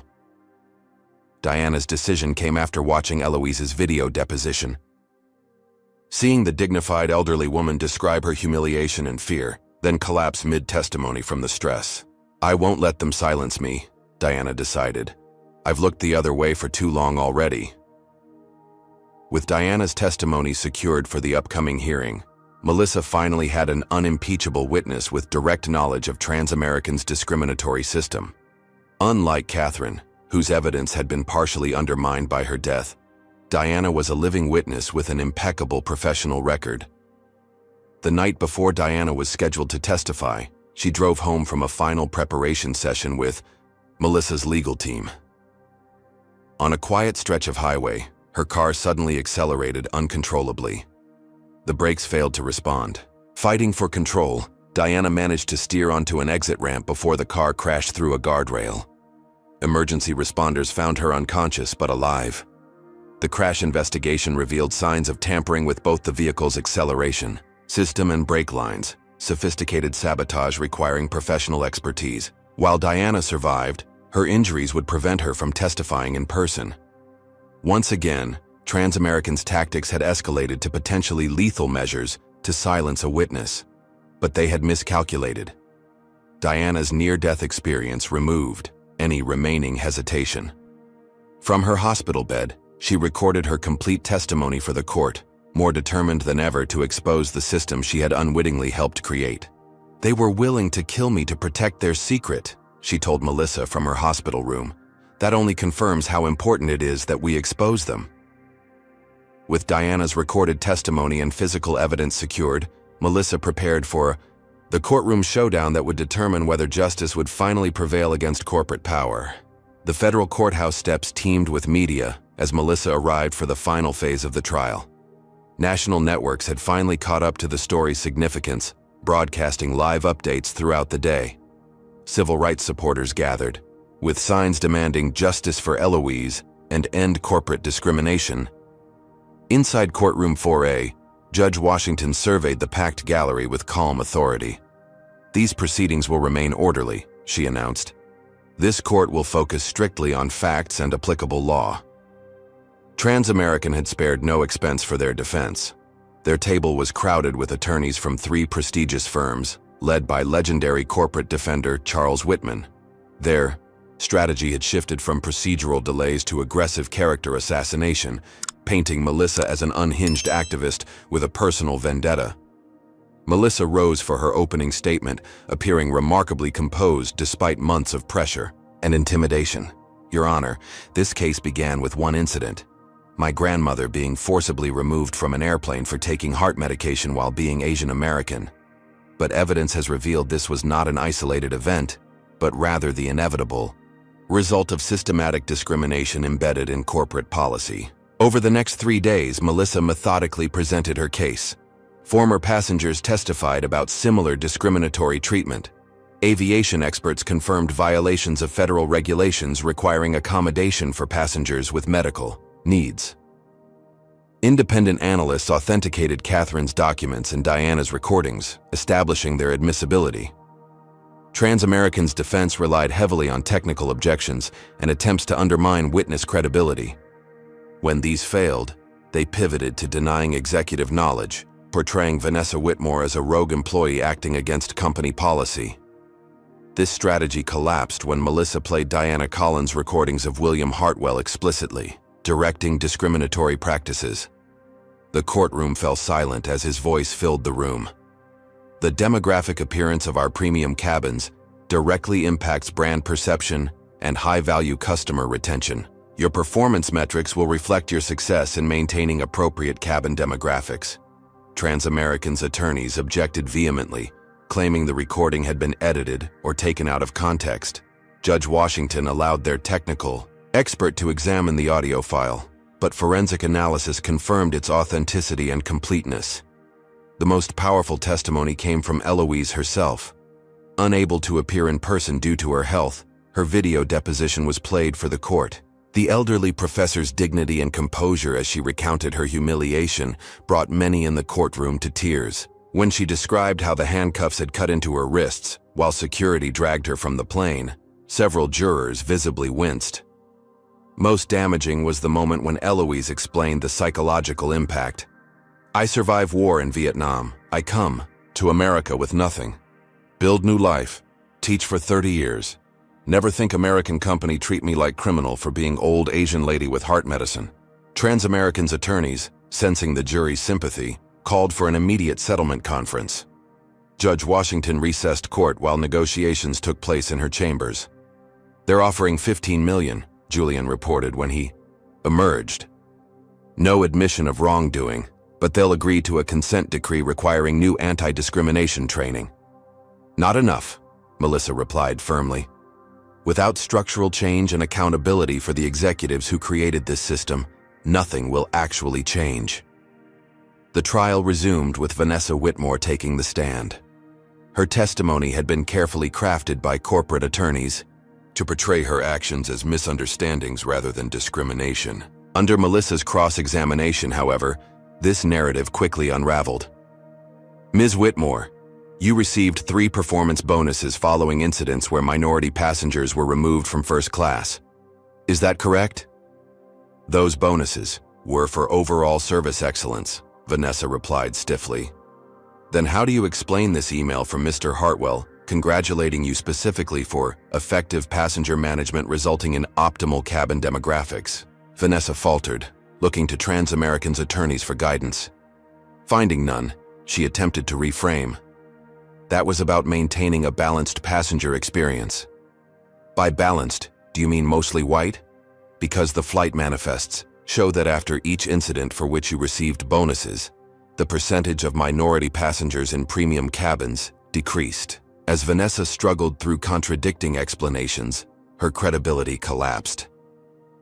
Diana's decision came after watching Eloise's video deposition. Seeing the dignified elderly woman describe her humiliation and fear, then collapse mid-testimony from the stress. I won't let them silence me, Diana decided. I've looked the other way for too long already. With Diana's testimony secured for the upcoming hearing, Melissa finally had an unimpeachable witness with direct knowledge of Transamerican's discriminatory system. Unlike Catherine, whose evidence had been partially undermined by her death, Diana was a living witness with an impeccable professional record. The night before Diana was scheduled to testify, she drove home from a final preparation session with Melissa's legal team. On a quiet stretch of highway, her car suddenly accelerated uncontrollably. The brakes failed to respond. Fighting for control, Diana managed to steer onto an exit ramp before the car crashed through a guardrail. Emergency responders found her unconscious but alive. The crash investigation revealed signs of tampering with both the vehicle's acceleration system and brake lines, sophisticated sabotage requiring professional expertise. While Diana survived, her injuries would prevent her from testifying in person. Once again, Transamerican's tactics had escalated to potentially lethal measures to silence a witness, but they had miscalculated. Diana's near-death experience removed any remaining hesitation. From her hospital bed, she recorded her complete testimony for the court, more determined than ever to expose the system she had unwittingly helped create. They were willing to kill me to protect their secret, she told Melissa from her hospital room. That only confirms how important it is that we expose them. With Diana's recorded testimony and physical evidence secured, Melissa prepared for the courtroom showdown that would determine whether justice would finally prevail against corporate power. The federal courthouse steps teemed with media as Melissa arrived for the final phase of the trial. National networks had finally caught up to the story's significance, broadcasting live updates throughout the day. Civil rights supporters gathered, with signs demanding justice for Eloise and end corporate discrimination. Inside courtroom 4A, Judge Washington surveyed the packed gallery with calm authority. "These proceedings will remain orderly," she announced. "This court will focus strictly on facts and applicable law." Transamerican had spared no expense for their defense. Their table was crowded with attorneys from 3 prestigious firms, led by legendary corporate defender Charles Whitman. Their strategy had shifted from procedural delays to aggressive character assassination, painting Melissa as an unhinged activist with a personal vendetta. Melissa rose for her opening statement, appearing remarkably composed despite months of pressure and intimidation. "Your Honor, this case began with one incident. My grandmother being forcibly removed from an airplane for taking heart medication while being Asian American. But evidence has revealed this was not an isolated event, but rather the inevitable result of systematic discrimination embedded in corporate policy." Over the next 3 days, Melissa methodically presented her case. Former passengers testified about similar discriminatory treatment. Aviation experts confirmed violations of federal regulations requiring accommodation for passengers with medical needs. Independent analysts authenticated Catherine's documents and Diana's recordings, establishing their admissibility. Transamerican's defense relied heavily on technical objections and attempts to undermine witness credibility. When these failed, they pivoted to denying executive knowledge, portraying Vanessa Whitmore as a rogue employee acting against company policy. This strategy collapsed when Melissa played Diana Collins' recordings of William Hartwell explicitly directing discriminatory practices. The courtroom fell silent as his voice filled the room. "The demographic appearance of our premium cabins directly impacts brand perception and high-value customer retention. Your performance metrics will reflect your success in maintaining appropriate cabin demographics." Transamerican's attorneys objected vehemently, claiming the recording had been edited or taken out of context. Judge Washington allowed their technical expert to examine the audio file, but forensic analysis confirmed its authenticity and completeness. The most powerful testimony came from Eloise herself. Unable to appear in person due to her health, her video deposition was played for the court. The elderly professor's dignity and composure as she recounted her humiliation brought many in the courtroom to tears. When she described how the handcuffs had cut into her wrists while security dragged her from the plane, several jurors visibly winced. Most damaging was the moment when Eloise explained the psychological impact. "I survived war in Vietnam. I come to America with nothing. Build new life. Teach for 30 years. Never think American company treat me like criminal for being old Asian lady with heart medicine." Transamerican's attorneys, sensing the jury's sympathy, called for an immediate settlement conference. Judge Washington recessed court while negotiations took place in her chambers. "They're offering $15 million, Julian reported when he emerged. "No admission of wrongdoing, but they'll agree to a consent decree requiring new anti-discrimination training." "Not enough," Melissa replied firmly. "Without structural change and accountability for the executives who created this system, nothing will actually change." The trial resumed with Vanessa Whitmore taking the stand. Her testimony had been carefully crafted by corporate attorneys to portray her actions as misunderstandings rather than discrimination. Under Melissa's cross-examination, however, this narrative quickly unraveled. "Ms. Whitmore, you received 3 performance bonuses following incidents where minority passengers were removed from first class. Is that correct?" "Those bonuses were for overall service excellence," Vanessa replied stiffly. "Then how do you explain this email from Mr. Hartwell congratulating you specifically for effective passenger management resulting in optimal cabin demographics?" Vanessa faltered, looking to Transamerican's attorneys for guidance. Finding none, she attempted to reframe. "That was about maintaining a balanced passenger experience." "By balanced, do you mean mostly white? Because the flight manifests show that after each incident for which you received bonuses, the percentage of minority passengers in premium cabins decreased." As Vanessa struggled through contradicting explanations, her credibility collapsed.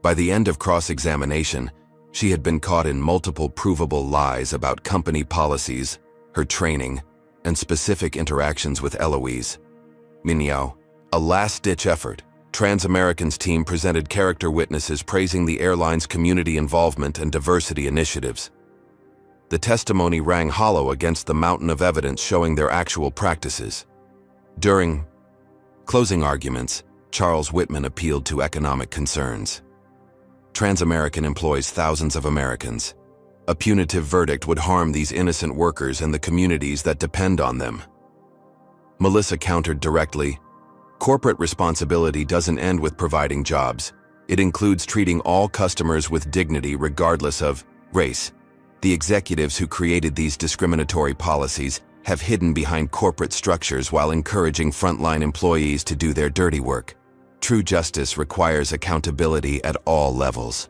By the end of cross-examination, she had been caught in multiple provable lies about company policies, her training, and specific interactions with Eloise. Meanwhile, a last-ditch effort, Transamerican's team presented character witnesses praising the airline's community involvement and diversity initiatives. The testimony rang hollow against the mountain of evidence showing their actual practices. During closing arguments, Charles Whitman appealed to economic concerns. Transamerican employs thousands of Americans. A punitive verdict would harm these innocent workers and the communities that depend on them. Melissa countered directly, "Corporate responsibility doesn't end with providing jobs. It includes treating all customers with dignity regardless of race. The executives who created these discriminatory policies have hidden behind corporate structures while encouraging frontline employees to do their dirty work. True justice requires accountability at all levels."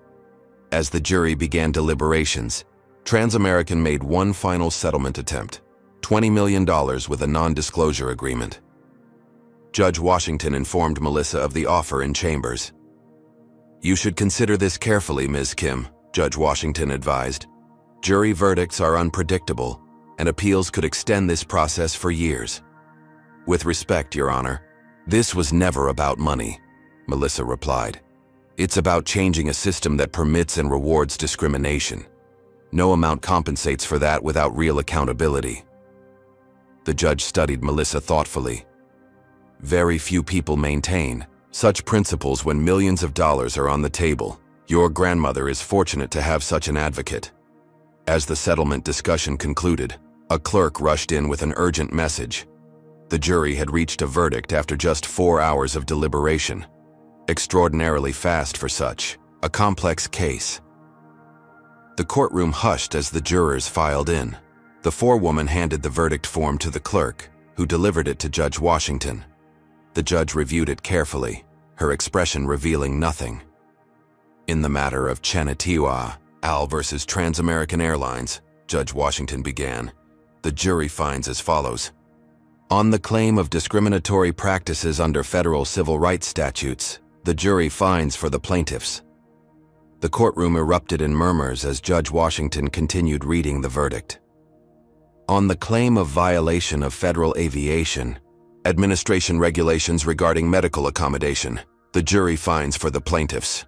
As the jury began deliberations, Transamerican made one final settlement attempt, $20 million with a non-disclosure agreement. Judge Washington informed Melissa of the offer in chambers. "You should consider this carefully, Ms. Kim," Judge Washington advised. "Jury verdicts are unpredictable, and appeals could extend this process for years." "With respect, Your Honor, this was never about money," Melissa replied. "It's about changing a system that permits and rewards discrimination. No amount compensates for that without real accountability." The judge studied Melissa thoughtfully. "Very few people maintain such principles when millions of dollars are on the table. Your grandmother is fortunate to have such an advocate." As the settlement discussion concluded, a clerk rushed in with an urgent message. The jury had reached a verdict after just 4 hours of deliberation. Extraordinarily fast for such a complex case. The courtroom hushed as the jurors filed in. The forewoman handed the verdict form to the clerk, who delivered it to Judge Washington. The judge reviewed it carefully, her expression revealing nothing. "In the matter of Chanatiwa, Al versus Transamerican Airlines," Judge Washington began, "the jury finds as follows. On the claim of discriminatory practices under federal civil rights statutes, the jury finds for the plaintiffs." The courtroom erupted in murmurs as Judge Washington continued reading the verdict. On the claim of violation of federal aviation administration regulations regarding medical accommodation, the jury finds for the plaintiffs.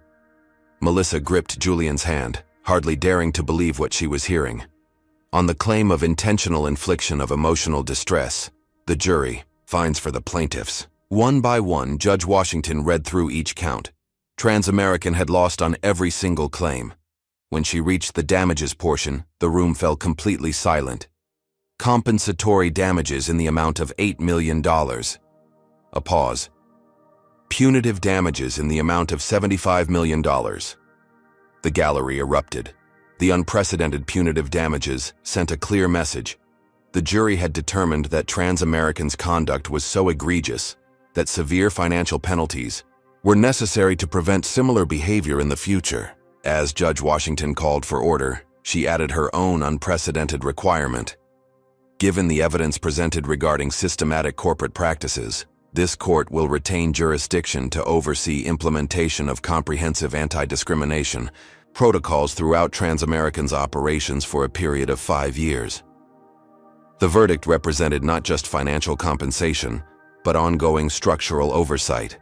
Melissa gripped Julian's hand, hardly daring to believe what she was hearing. On the claim of intentional infliction of emotional distress, the jury finds for the plaintiffs. One by one, Judge Washington read through each count. Transamerican had lost on every single claim. When she reached the damages portion, the room fell completely silent. Compensatory damages in the amount of $8 million. A pause. Punitive damages in the amount of $75 million. The gallery erupted. The unprecedented punitive damages sent a clear message. The jury had determined that Transamerican's conduct was so egregious that severe financial penalties were necessary to prevent similar behavior in the future. As Judge Washington called for order, she added her own unprecedented requirement. Given the evidence presented regarding systematic corporate practices, this court will retain jurisdiction to oversee implementation of comprehensive anti-discrimination protocols throughout Transamerican's operations for a period of 5 years. The verdict represented not just financial compensation, but ongoing structural oversight.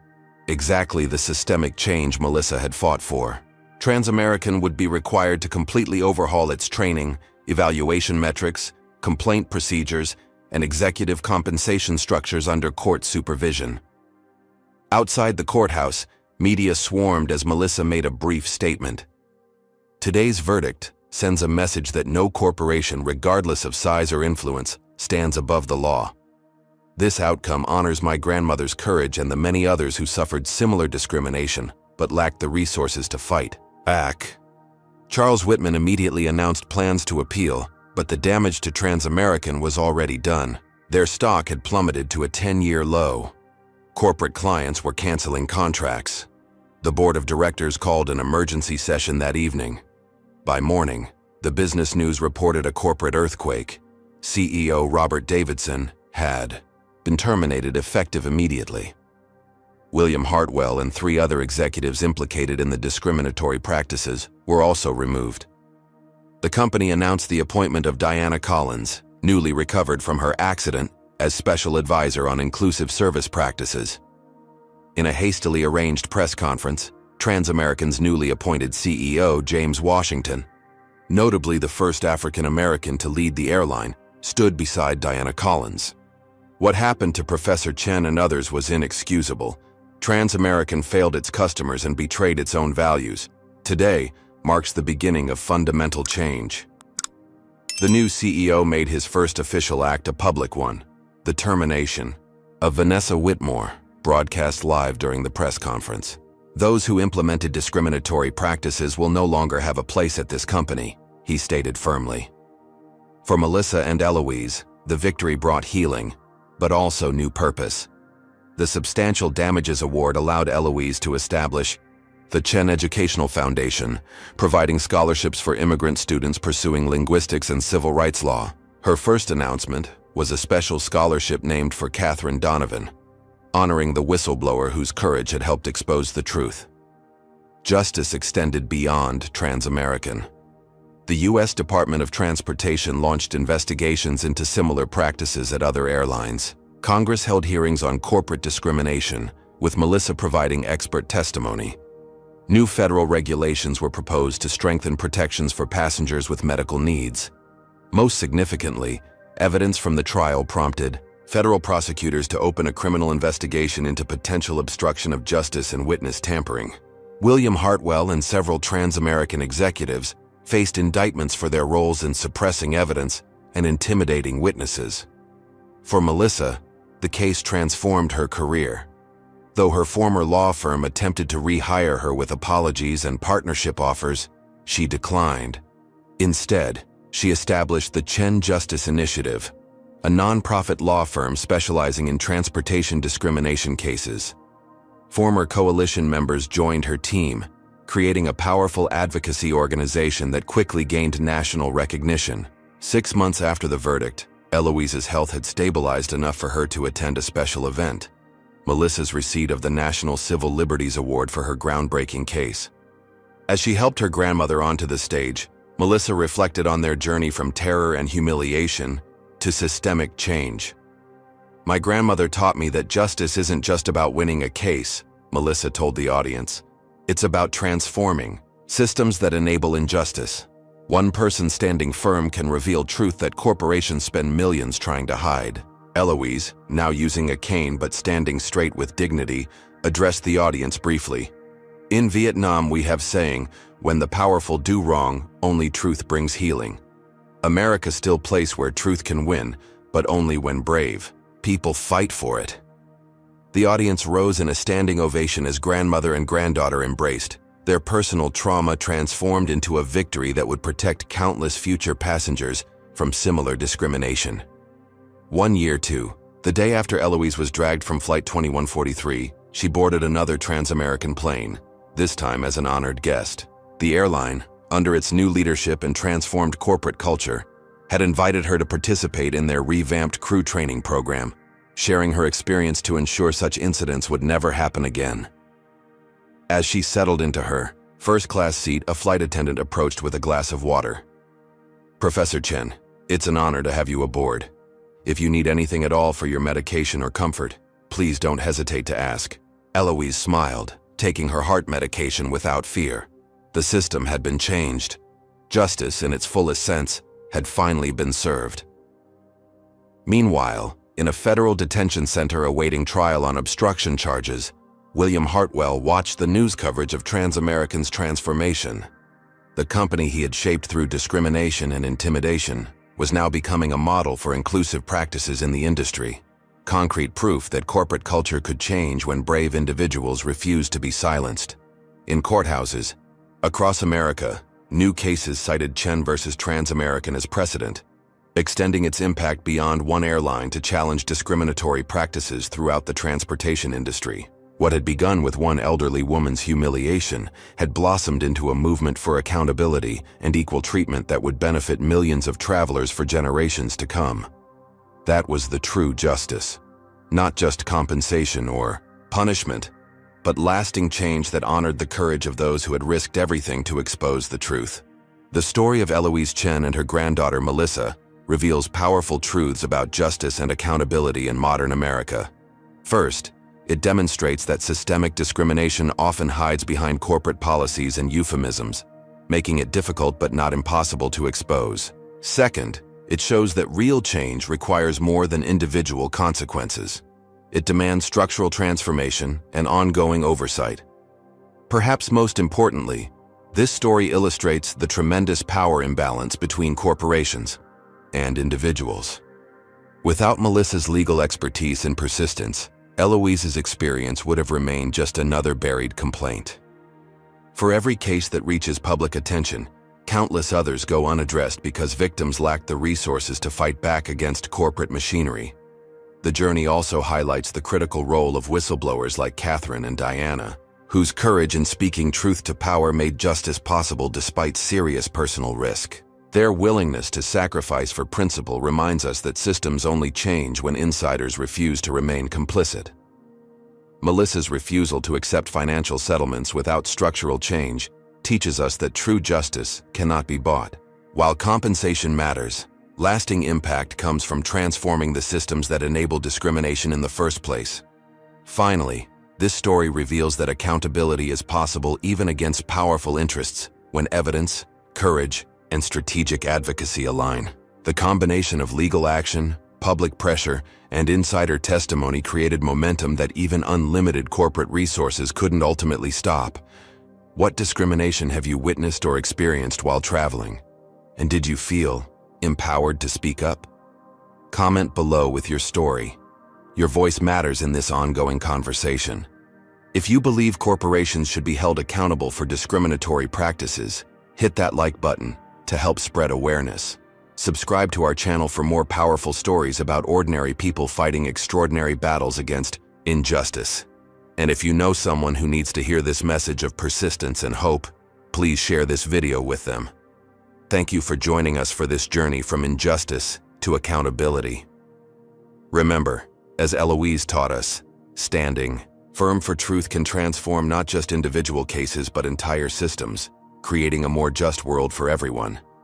Exactly the systemic change Melissa had fought for. Transamerican would be required to completely overhaul its training, evaluation metrics, complaint procedures, and executive compensation structures under court supervision. Outside the courthouse, media swarmed as Melissa made a brief statement. Today's verdict sends a message that no corporation, regardless of size or influence, stands above the law. This outcome honors my grandmother's courage and the many others who suffered similar discrimination but lacked the resources to fight back. Charles Whitman immediately announced plans to appeal, but the damage to Transamerican was already done. Their stock had plummeted to a 10-year low. Corporate clients were canceling contracts. The board of directors called an emergency session that evening. By morning, the Business News reported a corporate earthquake. CEO Robert Davidson had been terminated effective immediately. William Hartwell and 3 other executives implicated in the discriminatory practices were also removed. The company announced the appointment of Diana Collins, newly recovered from her accident, as special advisor on inclusive service practices. In a hastily arranged press conference, Transamerican's newly appointed CEO, James Washington, notably the first African American to lead the airline, stood beside Diana Collins. What happened to Professor Chen and others was inexcusable. Trans-American failed its customers and betrayed its own values. Today marks the beginning of fundamental change. The new CEO made his first official act a public one, the termination of Vanessa Whitmore, broadcast live during the press conference. Those who implemented discriminatory practices will no longer have a place at this company, he stated firmly. For Melissa and Eloise, the victory brought healing, but also new purpose. The Substantial Damages Award allowed Eloise to establish the Chen Educational Foundation, providing scholarships for immigrant students pursuing linguistics and civil rights law. Her first announcement was a special scholarship named for Catherine Donovan, honoring the whistleblower whose courage had helped expose the truth. Justice extended beyond Trans-American. The U.S. Department of Transportation launched investigations into similar practices at other airlines. Congress held hearings on corporate discrimination, with Melissa providing expert testimony. New federal regulations were proposed to strengthen protections for passengers with medical needs. Most significantly, evidence from the trial prompted federal prosecutors to open a criminal investigation into potential obstruction of justice and witness tampering. William Hartwell and several trans-American executives faced indictments for their roles in suppressing evidence and intimidating witnesses. For Melissa, the case transformed her career. Though her former law firm attempted to rehire her with apologies and partnership offers, she declined. Instead, she established the Chen Justice Initiative, a nonprofit law firm specializing in transportation discrimination cases. Former coalition members joined her team, creating a powerful advocacy organization that quickly gained national recognition. 6 months after the verdict, Eloise's health had stabilized enough for her to attend a special event, Melissa's receipt of the National Civil Liberties Award for her groundbreaking case. As she helped her grandmother onto the stage, Melissa reflected on their journey from terror and humiliation to systemic change. "My grandmother taught me that justice isn't just about winning a case," Melissa told the audience. "It's about transforming systems that enable injustice. One person standing firm can reveal truth that corporations spend millions trying to hide." Eloise, now using a cane but standing straight with dignity, addressed the audience briefly. "In Vietnam we have saying, when the powerful do wrong, only truth brings healing. America's still a place where truth can win, but only when brave people fight for it." The audience rose in a standing ovation as grandmother and granddaughter embraced. Their personal trauma transformed into a victory that would protect countless future passengers from similar discrimination. 1 year to the day after Eloise was dragged from Flight 2143, she boarded another trans-American plane, this time as an honored guest. The airline, under its new leadership and transformed corporate culture, had invited her to participate in their revamped crew training program, sharing her experience to ensure such incidents would never happen again. As she settled into her first-class seat, a flight attendant approached with a glass of water. "Professor Chen, it's an honor to have you aboard. If you need anything at all for your medication or comfort, please don't hesitate to ask." Eloise smiled, taking her heart medication without fear. The system had been changed. Justice, in its fullest sense, had finally been served. Meanwhile, in a federal detention center awaiting trial on obstruction charges, William Hartwell watched the news coverage of Trans-American's transformation. The company he had shaped through discrimination and intimidation was now becoming a model for inclusive practices in the industry, concrete proof that corporate culture could change when brave individuals refused to be silenced. In courthouses across America, new cases cited Chen versus Trans-American as precedent, extending its impact beyond one airline to challenge discriminatory practices throughout the transportation industry. What had begun with one elderly woman's humiliation had blossomed into a movement for accountability and equal treatment that would benefit millions of travelers for generations to come. That was the true justice. Not just compensation or punishment, but lasting change that honored the courage of those who had risked everything to expose the truth. The story of Eloise Chen and her granddaughter Melissa reveals powerful truths about justice and accountability in modern America. First, it demonstrates that systemic discrimination often hides behind corporate policies and euphemisms, making it difficult but not impossible to expose. Second, It shows that real change requires more than individual consequences. It demands structural transformation and ongoing oversight. Perhaps most importantly, this story illustrates the tremendous power imbalance between corporations and individuals. Without Melissa's legal expertise and persistence, Eloise's experience would have remained just another buried complaint. For every case that reaches public attention, countless others go unaddressed because victims lack the resources to fight back against corporate machinery. The journey also highlights the critical role of whistleblowers like Catherine and Diana, whose courage in speaking truth to power made justice possible despite serious personal risk. Their willingness to sacrifice for principle reminds us that systems only change when insiders refuse to remain complicit. Melissa's refusal to accept financial settlements without structural change teaches us that true justice cannot be bought. While compensation matters, lasting impact comes from transforming the systems that enable discrimination in the first place. Finally, this story reveals that accountability is possible even against powerful interests when evidence, courage, and strategic advocacy align. The combination of legal action, public pressure, and insider testimony created momentum that even unlimited corporate resources couldn't ultimately stop. What discrimination have you witnessed or experienced while traveling? And did you feel empowered to speak up? Comment below with your story. Your voice matters in this ongoing conversation. If you believe corporations should be held accountable for discriminatory practices, hit that like button to help spread awareness. Subscribe to our channel for more powerful stories about ordinary people fighting extraordinary battles against injustice. And if you know someone who needs to hear this message of persistence and hope, please share this video with them. Thank you for joining us for this journey from injustice to accountability. Remember, as Eloise taught us, standing firm for truth can transform not just individual cases but entire systems, creating a more just world for everyone.